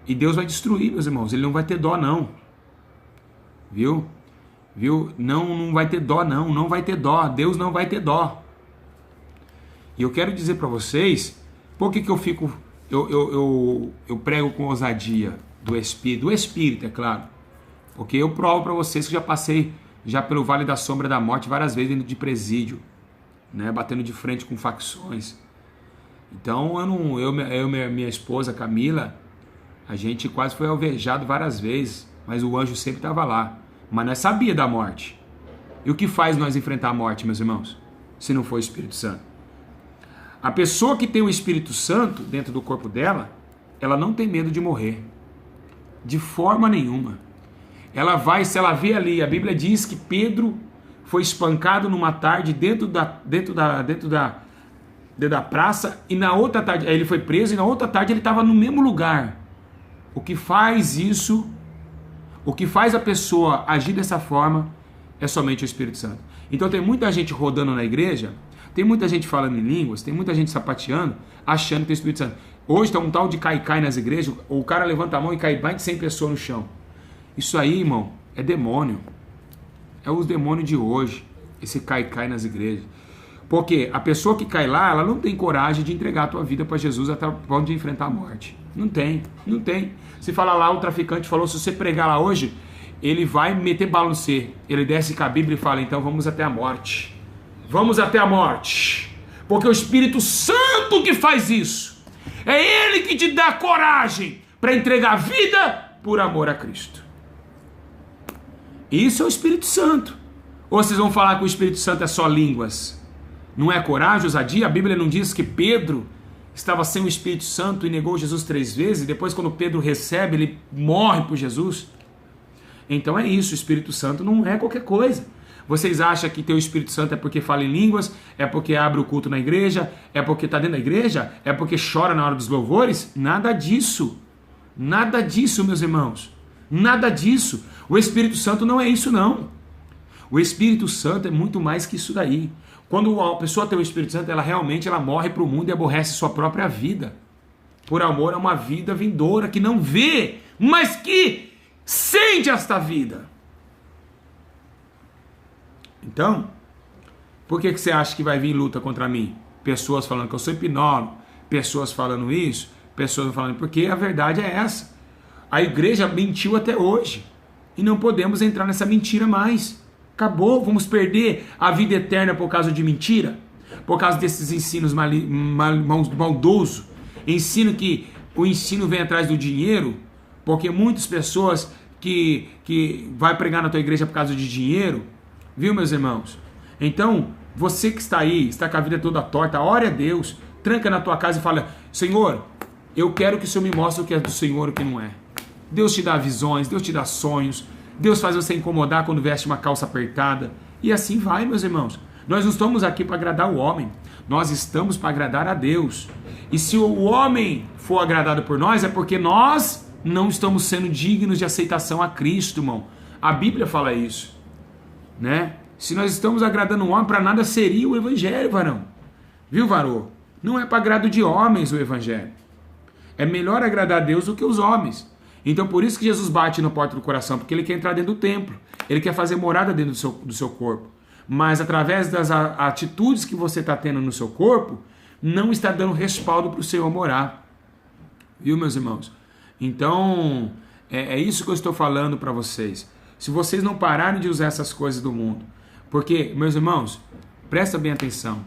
E Deus vai destruir, meus irmãos, Ele não vai ter dó não. Viu? Não vai ter dó não, não vai ter dó, Deus não vai ter dó. E eu quero dizer para vocês, por que eu prego com ousadia do Espírito, é claro. Porque eu provo para vocês que já passei pelo Vale da Sombra da Morte várias vezes dentro de presídio, né, batendo de frente com facções. Então minha esposa Camila, a gente quase foi alvejado várias vezes, mas o anjo sempre estava lá. Mas nós sabia da morte. E o que faz nós enfrentar a morte, meus irmãos? Se não for o Espírito Santo. A pessoa que tem o Espírito Santo dentro do corpo dela, ela não tem medo de morrer. De forma nenhuma. Ela vai, se ela vê ali, a Bíblia diz que Pedro foi espancado numa tarde dentro da praça, e na outra tarde, aí ele foi preso, e na outra tarde ele estava no mesmo lugar. O que faz a pessoa agir dessa forma é somente o Espírito Santo. Então tem muita gente rodando na igreja, tem muita gente falando em línguas, tem muita gente sapateando, achando que tem o Espírito Santo. Hoje tem um tal de cai-cai nas igrejas, o cara levanta a mão e cai mais de 100 pessoas no chão. Isso aí, irmão, é demônio. É os demônios de hoje, esse cai-cai nas igrejas. Porque a pessoa que cai lá, ela não tem coragem de entregar a tua vida para Jesus até o ponto de enfrentar a morte. Não tem. Se falar lá, o traficante falou, se você pregar lá hoje, ele vai meter bala no você. Ele desce com a Bíblia e fala, então vamos até a morte. Vamos até a morte. Porque o Espírito Santo que faz isso. É Ele que te dá coragem para entregar a vida por amor a Cristo. Isso é o Espírito Santo. Ou vocês vão falar que o Espírito Santo é só línguas? Não é coragem, ousadia? A Bíblia não diz que Pedro estava sem o Espírito Santo e negou Jesus 3 vezes, e depois quando Pedro recebe, ele morre por Jesus? Então é isso, o Espírito Santo não é qualquer coisa. Vocês acham que ter o Espírito Santo é porque fala em línguas, é porque abre o culto na igreja, é porque está dentro da igreja, é porque chora na hora dos louvores? Nada disso, meus irmãos, nada disso. O Espírito Santo não é isso não. O Espírito Santo é muito mais que isso daí. Quando a pessoa tem o Espírito Santo, ela realmente morre para o mundo e aborrece sua própria vida. Por amor a uma vida vindoura que não vê, mas que sente esta vida. Então, por que você acha que vai vir luta contra mim? Pessoas falando que eu sou hipnólogo, pessoas falando isso, pessoas falando... Porque a verdade é essa. A igreja mentiu até hoje. E não podemos entrar nessa mentira mais. Acabou, vamos perder a vida eterna por causa de mentira? Por causa desses ensinos maldosos? O ensino vem atrás do dinheiro, porque muitas pessoas que vai pregar na tua igreja por causa de dinheiro, viu, meus irmãos? Então, você que está aí, está com a vida toda torta, ore a Deus, tranca na tua casa e fala, Senhor, eu quero que o Senhor me mostre o que é do Senhor e o que não é. Deus te dá visões, Deus te dá sonhos, Deus faz você incomodar quando veste uma calça apertada. E assim vai, meus irmãos. Nós não estamos aqui para agradar o homem. Nós estamos para agradar a Deus. E se o homem for agradado por nós, é porque nós não estamos sendo dignos de aceitação a Cristo, irmão. A Bíblia fala isso, né? Se nós estamos agradando o homem, para nada seria o evangelho, varão. Viu, varô? Não é para agrado de homens o evangelho. É melhor agradar a Deus do que os homens. Então por isso que Jesus bate na porta do coração, porque ele quer entrar dentro do templo. Ele quer fazer morada dentro do seu corpo. Mas através das atitudes que você está tendo no seu corpo, não está dando respaldo para o Senhor morar. Viu, meus irmãos? Então, é isso que eu estou falando para vocês. Se vocês não pararem de usar essas coisas do mundo. Porque, meus irmãos, presta bem atenção.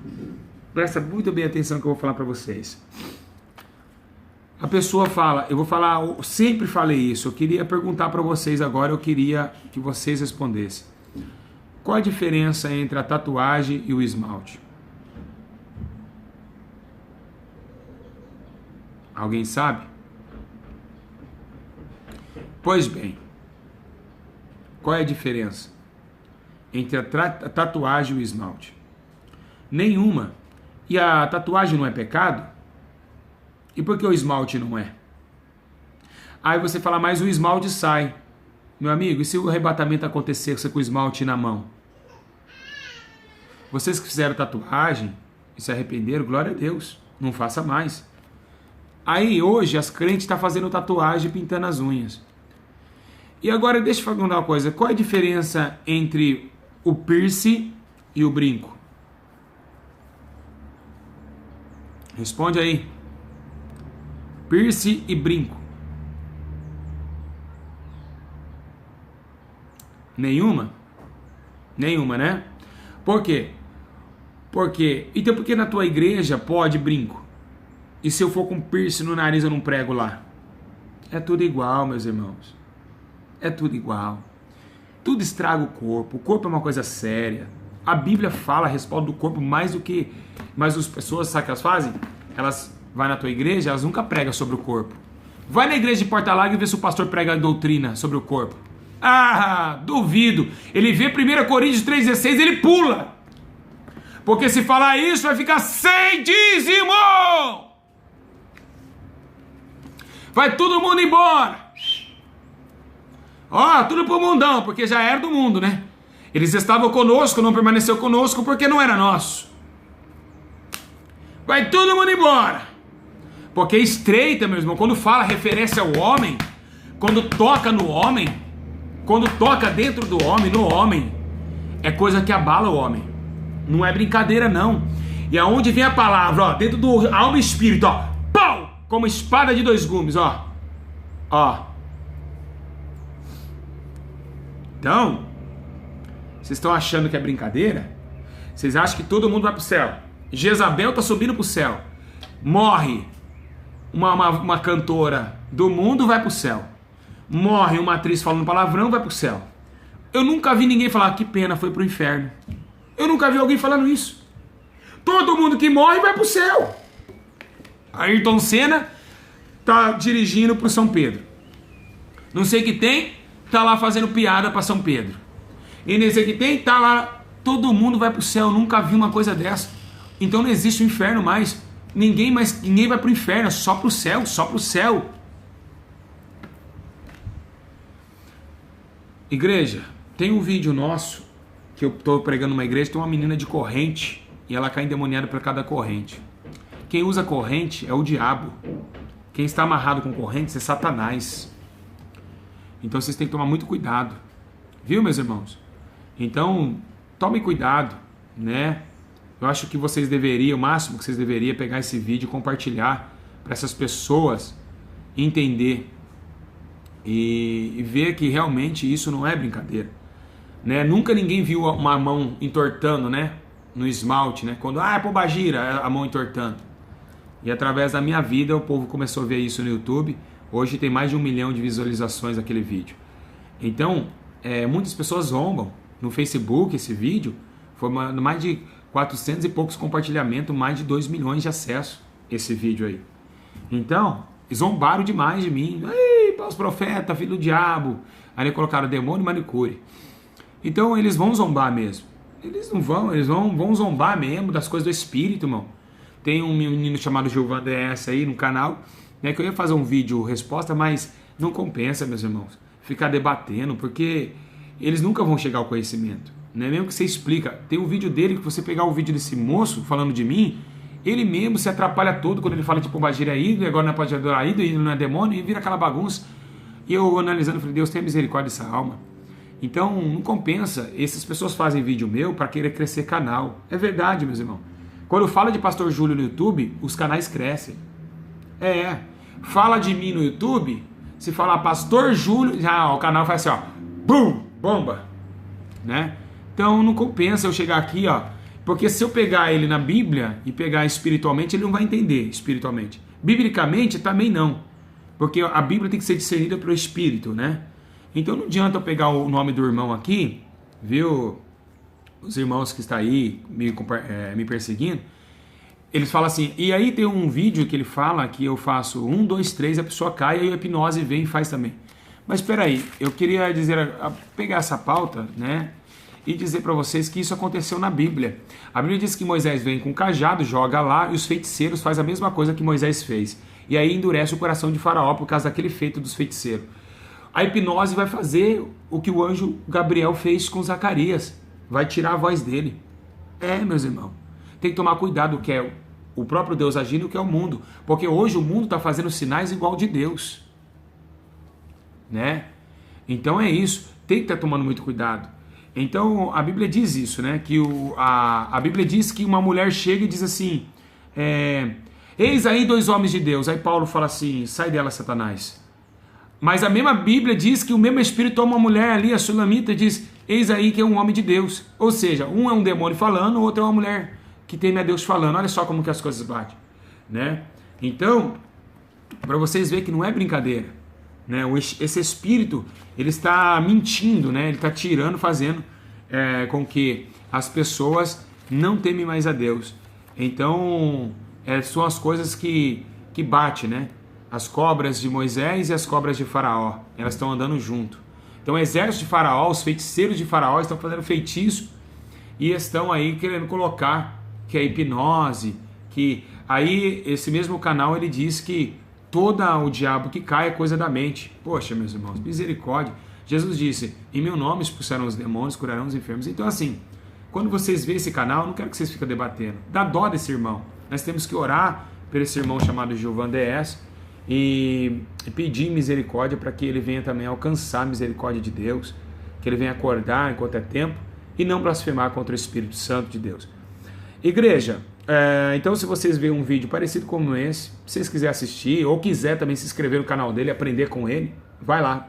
Presta muito bem atenção no que eu vou falar para vocês. A pessoa fala, eu sempre falei isso, eu queria perguntar para vocês agora, eu queria que vocês respondessem. Qual a diferença entre a tatuagem e o esmalte? Alguém sabe? Pois bem, qual é a diferença entre a tatuagem e o esmalte? Nenhuma. E a tatuagem não é pecado? E por que o esmalte não é? Aí você fala, mas o esmalte sai. Meu amigo, e se o arrebatamento acontecer com o esmalte na mão? Vocês que fizeram tatuagem e se arrependeram, glória a Deus, não faça mais. Aí hoje as crentes estão fazendo tatuagem e pintando as unhas. E agora deixa eu falar uma coisa, qual é a diferença entre o piercing e o brinco? Responde aí. Piercing e brinco. Nenhuma? Nenhuma, né? Por quê? Então por que na tua igreja pode brinco? E se eu for com piercing no nariz eu não prego lá? É tudo igual, meus irmãos. É tudo igual. Tudo estraga o corpo. O corpo é uma coisa séria. A Bíblia fala a respeito do corpo mais do que... Mas as pessoas, sabe o que elas fazem? Elas vão na tua igreja, elas nunca pregam sobre o corpo. Vai na igreja de Porto Alegre e vê se o pastor prega a doutrina sobre o corpo. Ah, duvido. Ele vê 1 Coríntios 3,16, ele pula. Porque se falar isso, vai ficar sem dízimo. Vai todo mundo embora. Ó, tudo pro mundão, porque já era do mundo, né? Eles estavam conosco, não permaneceu conosco porque não era nosso. Vai todo mundo embora. Porque estreita, meu irmão, quando fala referência ao homem, quando toca no homem, quando toca dentro do homem, no homem, é coisa que abala o homem. Não é brincadeira, não. E aonde vem a palavra, ó, dentro do alma e espírito, ó, pau, como espada de dois gumes, ó. Ó. Então, vocês estão achando que é brincadeira? Vocês acham que todo mundo vai pro céu? Jezabel está subindo para o céu. Morre uma cantora do mundo, vai para o céu. Morre uma atriz falando palavrão, vai para o céu. Eu nunca vi ninguém falar, que pena, foi para o inferno. Eu nunca vi alguém falando isso. Todo mundo que morre vai para o céu. Ayrton Senna está dirigindo para São Pedro. Não sei o que tem, está lá fazendo piada para São Pedro. E nem sei o que tem, está lá. Todo mundo vai para o céu, eu nunca vi uma coisa dessa. Então não existe o inferno mais. Ninguém vai para o inferno, é só para o céu, só para o céu. Igreja, tem um vídeo nosso, que eu estou pregando numa igreja, tem uma menina de corrente, e ela cai endemoniada por cada corrente. Quem usa corrente é o diabo. Quem está amarrado com correntes é Satanás. Então vocês têm que tomar muito cuidado. Viu, meus irmãos? Então, tomem cuidado, né? Eu acho que vocês deveriam, o máximo que vocês deveriam é pegar esse vídeo e compartilhar para essas pessoas entender e ver que realmente isso não é brincadeira, né? Nunca ninguém viu uma mão entortando, né? No esmalte, né? Quando, é pombagira, a mão entortando. E através da minha vida o povo começou a ver isso no YouTube. Hoje tem mais de 1 milhão de visualizações daquele vídeo. Então, muitas pessoas zombam. No Facebook esse vídeo foi mais de 400 e poucos compartilhamentos, mais de 2 milhões de acessos esse vídeo aí. Então, zombaram demais de mim. Ei, os profetas, filho do diabo. Aí colocaram demônio e manicure. Então eles vão zombar mesmo. Eles não vão, eles vão zombar mesmo das coisas do espírito, irmão. Tem um menino chamado Giovanni DS aí no canal, né, que eu ia fazer um vídeo resposta, mas não compensa, meus irmãos, ficar debatendo, porque eles nunca vão chegar ao conhecimento. Né? Mesmo que você explica, tem um vídeo dele, que você pegar o vídeo desse moço falando de mim, Ele mesmo se atrapalha todo quando ele fala de pombagira é ídolo, e agora não pode adorar ídolo não é demônio, e vira aquela bagunça. E eu analisando, falei, Deus, tenha misericórdia dessa alma. Então, não compensa. Essas pessoas fazem vídeo meu para querer crescer canal. É verdade, meus irmãos. Quando fala de Pastor Júlio no YouTube, os canais crescem. Fala de mim no YouTube, se falar Pastor Júlio, já o canal faz assim, ó, bum, bomba, né? Então não compensa eu chegar aqui, ó, porque se eu pegar ele na Bíblia e pegar espiritualmente, ele não vai entender espiritualmente. Biblicamente também não, porque a Bíblia tem que ser discernida pelo Espírito, né? Então não adianta eu pegar o nome do irmão aqui, viu? Os irmãos que estão aí me perseguindo, eles falam assim, e aí tem um vídeo que ele fala que eu faço 1, 2, 3, a pessoa cai, aí a hipnose vem e faz também. Mas espera aí, eu queria dizer, pegar essa pauta, né, e dizer para vocês que isso aconteceu na Bíblia. A Bíblia diz que Moisés vem com cajado, joga lá, e os feiticeiros fazem a mesma coisa que Moisés fez. E aí endurece o coração de Faraó por causa daquele feito dos feiticeiros. A hipnose vai fazer o que o anjo Gabriel fez com Zacarias, vai tirar a voz dele. Meus irmãos, tem que tomar cuidado, que é o próprio Deus agindo, que é o mundo, porque hoje o mundo está fazendo sinais igual de Deus, né? Então é isso, tem que estar tomando muito cuidado. Então a Bíblia diz isso, né? Que a Bíblia diz que uma mulher chega e diz assim, eis aí 2 homens de Deus. Aí Paulo fala assim, sai dela, Satanás. Mas a mesma Bíblia diz que o mesmo Espírito toma uma mulher ali, a Sulamita, e diz, eis aí que é um homem de Deus. Ou seja, um é um demônio falando, o outro é uma mulher que teme a Deus falando. Olha só como que as coisas batem, né? Então, para vocês verem que não é brincadeira, né? Esse espírito, ele está mentindo, né? Ele está tirando, fazendo com que as pessoas não temem mais a Deus. Então, são as coisas que batem, né? As cobras de Moisés e as cobras de Faraó, elas estão andando junto. Então o exército de Faraó, os feiticeiros de Faraó estão fazendo feitiço e estão aí querendo colocar que é hipnose, que aí esse mesmo canal ele diz que todo o diabo que cai é coisa da mente. Poxa, meus irmãos, misericórdia. Jesus disse, em meu nome expulsarão os demônios, curarão os enfermos. Então assim, quando vocês veem esse canal, eu não quero que vocês fiquem debatendo. Dá dó desse irmão. Nós temos que orar por esse irmão chamado Gilvan DS e pedir misericórdia para que ele venha também alcançar a misericórdia de Deus, que ele venha acordar enquanto é tempo e não blasfemar contra o Espírito Santo de Deus. Igreja, então se vocês verem um vídeo parecido como esse, se vocês quiserem assistir ou quiser também se inscrever no canal dele, aprender com ele, vai lá.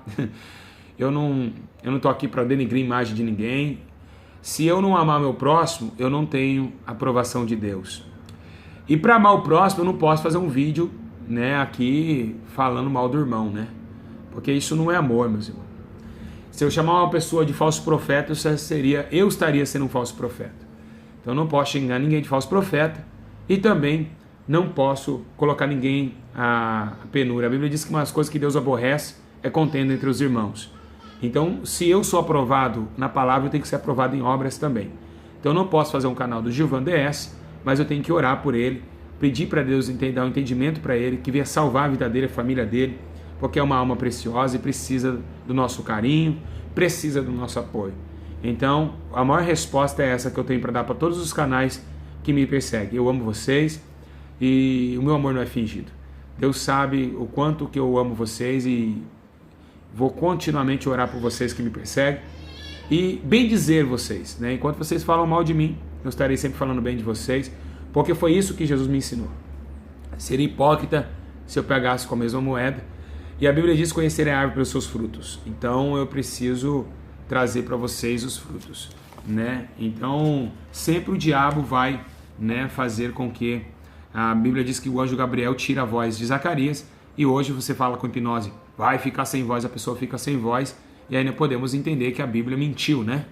Eu não estou aqui para denigrir a imagem de ninguém. Se eu não amar meu próximo, eu não tenho aprovação de Deus. E para amar o próximo, eu não posso fazer um vídeo, né, aqui falando mal do irmão, né? Porque isso não é amor, meus irmãos. Se eu chamar uma pessoa de falso profeta, eu estaria sendo um falso profeta. Então eu não posso xingar ninguém de falso profeta e também não posso colocar ninguém a penúria. A Bíblia diz que uma das coisas que Deus aborrece é contenda entre os irmãos. Então, se eu sou aprovado na palavra, eu tenho que ser aprovado em obras também. Então eu não posso fazer um canal do Gilvan DS, mas eu tenho que orar por ele, pedir para Deus dar um entendimento para ele, que venha salvar a vida dele, a família dele, porque é uma alma preciosa e precisa do nosso carinho, precisa do nosso apoio. Então, a maior resposta é essa que eu tenho para dar para todos os canais que me perseguem. Eu amo vocês e o meu amor não é fingido. Deus sabe o quanto que eu amo vocês e vou continuamente orar por vocês que me perseguem e bem dizer vocês, né? Enquanto vocês falam mal de mim, eu estarei sempre falando bem de vocês, porque foi isso que Jesus me ensinou. Seria hipócrita se eu pegasse com a mesma moeda. E a Bíblia diz conhecer a árvore pelos seus frutos. Então eu preciso trazer para vocês os frutos, né? Então sempre o diabo vai, né, fazer com que a Bíblia diz que o anjo Gabriel tira a voz de Zacarias e hoje você fala com hipnose, vai ficar sem voz, a pessoa fica sem voz e aí não podemos entender que a Bíblia mentiu, né?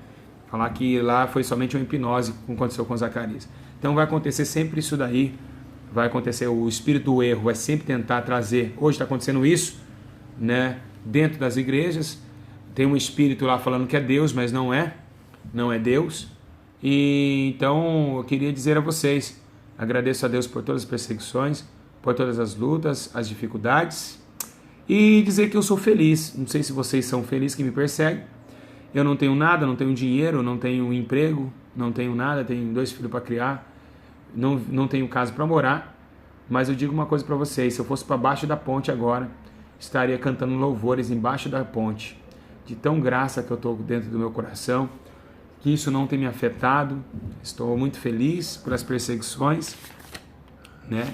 Falar que lá foi somente uma hipnose como aconteceu com Zacarias. Então vai acontecer sempre isso daí, vai acontecer, o espírito do erro vai sempre tentar trazer, hoje está acontecendo isso, né, dentro das igrejas, tem um espírito lá falando que é Deus, mas não é Deus, e então eu queria dizer a vocês, agradeço a Deus por todas as perseguições, por todas as lutas, as dificuldades, e dizer que eu sou feliz, não sei se vocês são felizes que me perseguem, eu não tenho nada, não tenho dinheiro, não tenho emprego, não tenho nada, tenho 2 filhos para criar, não tenho casa para morar, mas eu digo uma coisa para vocês: se eu fosse para baixo da ponte agora, estaria cantando louvores embaixo da ponte, de tão graça que eu estou dentro do meu coração, que isso não tem me afetado. Estou muito feliz por as perseguições, né?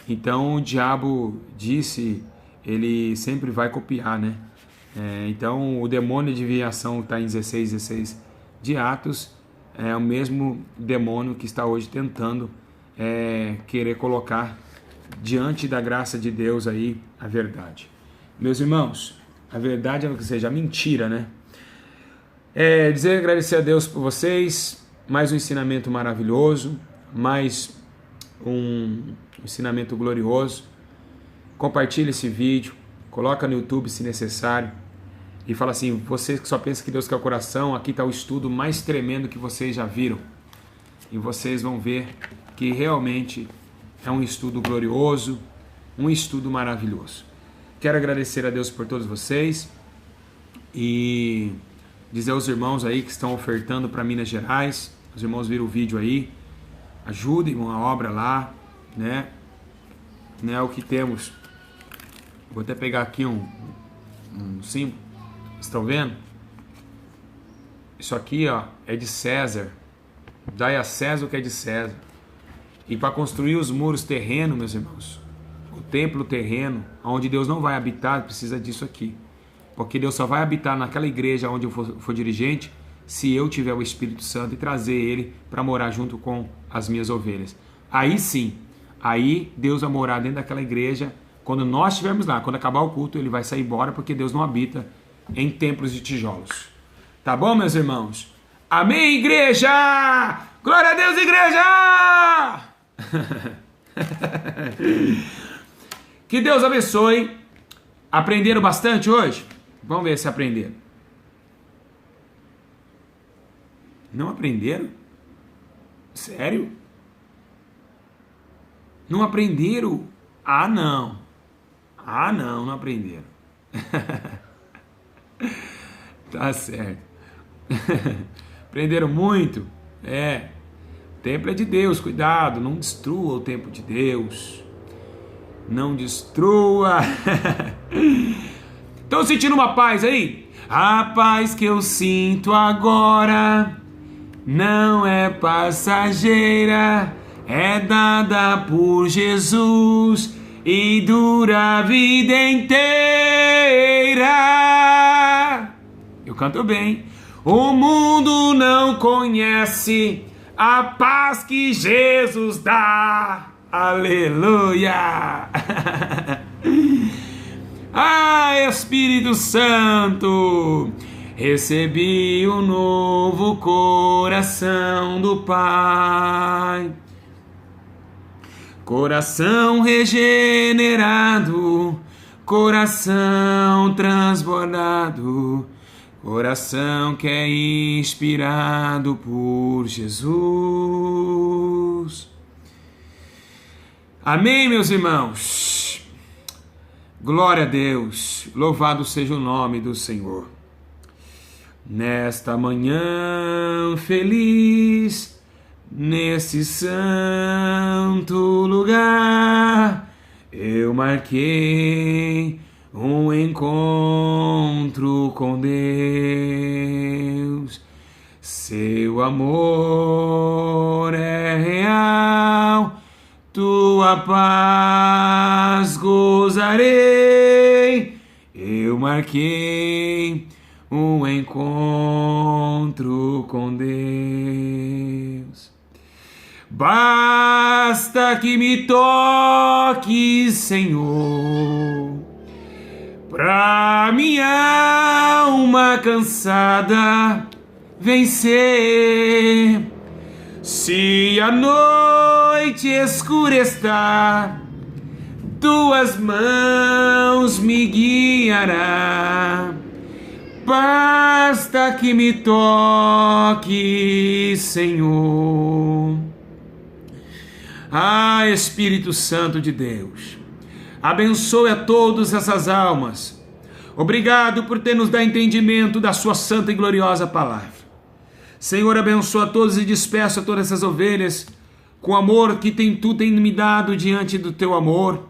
Então o diabo disse, ele sempre vai copiar, né? Então o demônio de desviação está em 16 de Atos, é o mesmo demônio que está hoje tentando querer colocar diante da graça de Deus aí a verdade. Meus irmãos, a verdade é que seja a mentira, né? Agradecer a Deus por vocês, mais um ensinamento maravilhoso, mais um ensinamento glorioso. Compartilhe esse vídeo, coloca no YouTube se necessário e fala assim: vocês que só pensam que Deus quer o coração, aqui está o estudo mais tremendo que vocês já viram, e vocês vão ver que realmente é um estudo glorioso, um estudo maravilhoso. Quero agradecer a Deus por todos vocês e dizer aos irmãos aí que estão ofertando para Minas Gerais, os irmãos viram o vídeo aí, ajudem uma obra lá, né? O que temos. Vou até pegar aqui um símbolo. Estão vendo? Isso aqui, ó, é de César. Dai a César o que é de César. E para construir os muros terrenos, meus irmãos, o templo terreno, onde Deus não vai habitar, precisa disso aqui. Porque Deus só vai habitar naquela igreja onde eu for dirigente, se eu tiver o Espírito Santo e trazer ele para morar junto com as minhas ovelhas. Aí sim, aí Deus vai morar dentro daquela igreja. Quando nós estivermos lá, quando acabar o culto, ele vai sair embora, porque Deus não habita em templos de tijolos. Tá bom, meus irmãos? Amém, igreja! Glória a Deus, igreja! Que Deus abençoe. Aprenderam bastante hoje? Vamos ver se aprenderam. Não aprenderam? Sério? Não aprenderam? Ah, não. Não aprenderam. Tá certo. Aprenderam muito? O templo é de Deus, cuidado, não destrua o templo de Deus. Não destrua. Estão sentindo uma paz aí? A paz que eu sinto agora não é passageira, é dada por Jesus e dura a vida inteira. Eu canto bem. O mundo não conhece a paz que Jesus dá. Aleluia! Espírito Santo, recebi um novo coração do Pai. Coração regenerado, coração transbordado, coração que é inspirado por Jesus. Amém, meus irmãos? Glória a Deus, louvado seja o nome do Senhor. Nesta manhã feliz, nesse santo lugar, eu marquei um encontro com Deus. Seu amor é real, tua paz gozarei. Eu marquei um encontro com Deus. Basta que me toque, Senhor, pra minha alma cansada vencer. Se a noite escura está, tuas mãos me guiará. Basta que me toque, Senhor. Espírito Santo de Deus, abençoe a todas essas almas. Obrigado por ter nos dado entendimento da sua santa e gloriosa palavra. Senhor, abençoa a todos e despeça todas essas ovelhas com o amor que tu tem me dado diante do teu amor,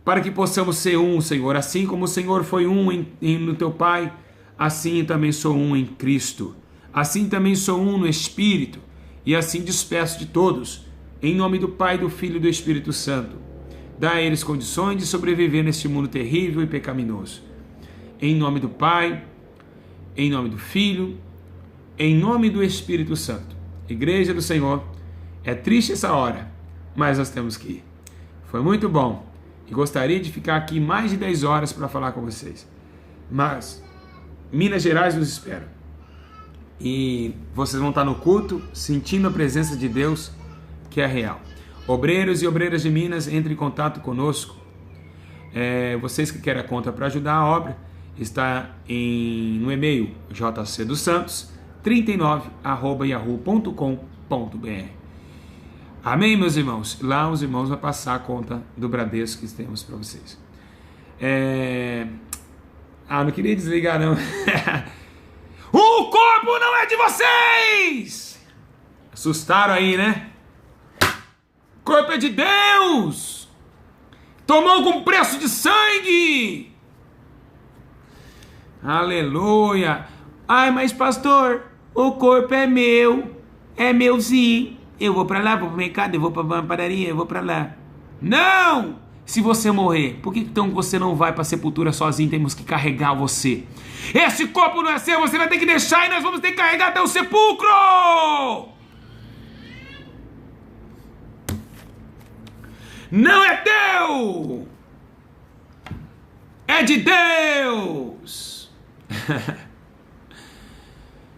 para que possamos ser um, Senhor. Assim como o Senhor foi um no teu Pai, assim também sou um em Cristo. Assim também sou um no Espírito. E assim despeço de todos, em nome do Pai, do Filho e do Espírito Santo. Dá a eles condições de sobreviver neste mundo terrível e pecaminoso. Em nome do Pai, em nome do Filho, em nome do Espírito Santo. Igreja do Senhor, é triste essa hora, mas nós temos que ir. Foi muito bom e gostaria de ficar aqui mais de 10 horas para falar com vocês. Mas Minas Gerais nos espera. E vocês vão estar no culto, sentindo a presença de Deus, que é real. Obreiros e obreiras de Minas, entrem em contato conosco. Vocês que querem a conta para ajudar a obra, está no e-mail jcdosantos39@yahoo.com.br. Amém, meus irmãos? Lá os irmãos vão passar a conta do Bradesco que temos para vocês. Não queria desligar, não. O corpo não é de vocês! Assustaram aí, né? O corpo é de Deus! Tomou com preço de sangue! Aleluia! Ai, mas pastor, o corpo é meu sim. Eu vou pra lá, vou pro mercado, eu vou pra padaria, eu vou pra lá. Não! Se você morrer, por que então você não vai pra sepultura sozinho? Temos que carregar você. Esse corpo não é seu, você vai ter que deixar e nós vamos ter que carregar até o sepulcro! Não é teu! É de Deus!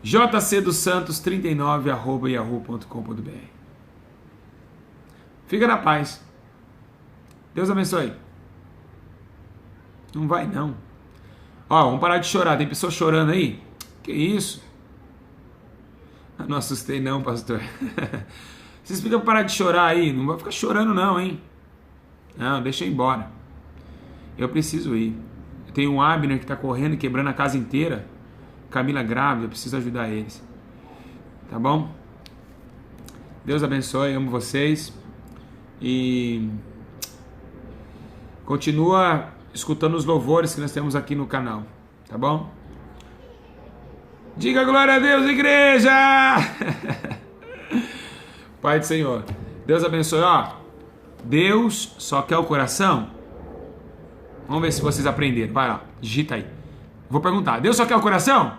jcdosantos39@yahoo.com.br. Fica na paz. Deus abençoe. Não vai não. Vamos parar de chorar. Tem pessoas chorando aí? Que isso? Não assustei não, pastor. Vocês ficam parar de chorar aí. Não vai ficar chorando não, hein? Não, deixa eu ir embora. Eu preciso ir. Eu tenho um Abner que está correndo, quebrando a casa inteira. Camila grávida, eu preciso ajudar eles. Tá bom? Deus abençoe, amo vocês. E continua escutando os louvores que nós temos aqui no canal. Tá bom? Diga glória a Deus, igreja! Pai do Senhor. Deus abençoe. Deus só quer o coração. Vamos ver se vocês aprenderam. Vai lá, digita aí. Vou perguntar, Deus só quer o coração?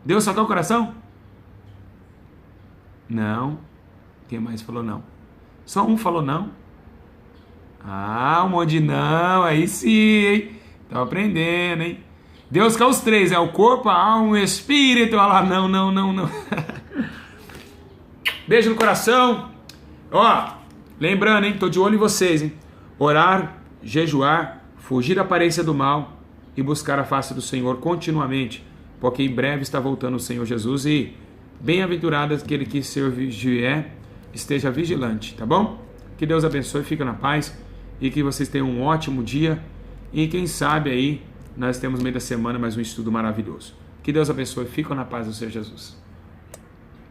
Deus só quer o coração? Não. Quem mais falou não? Só um falou não. Um monte de não. Aí sim, hein? Tô aprendendo, hein? Deus quer os três, o corpo, a alma, o espírito. Olha lá, não. Beijo no coração. Lembrando, hein? Tô de olho em vocês, hein? Orar, jejuar, fugir da aparência do mal e buscar a face do Senhor continuamente, porque em breve está voltando o Senhor Jesus e bem-aventurado aquele que esteja vigilante, tá bom? Que Deus abençoe, fica na paz e que vocês tenham um ótimo dia e quem sabe aí nós temos no meio da semana mais um estudo maravilhoso. Que Deus abençoe, fica na paz do Senhor Jesus.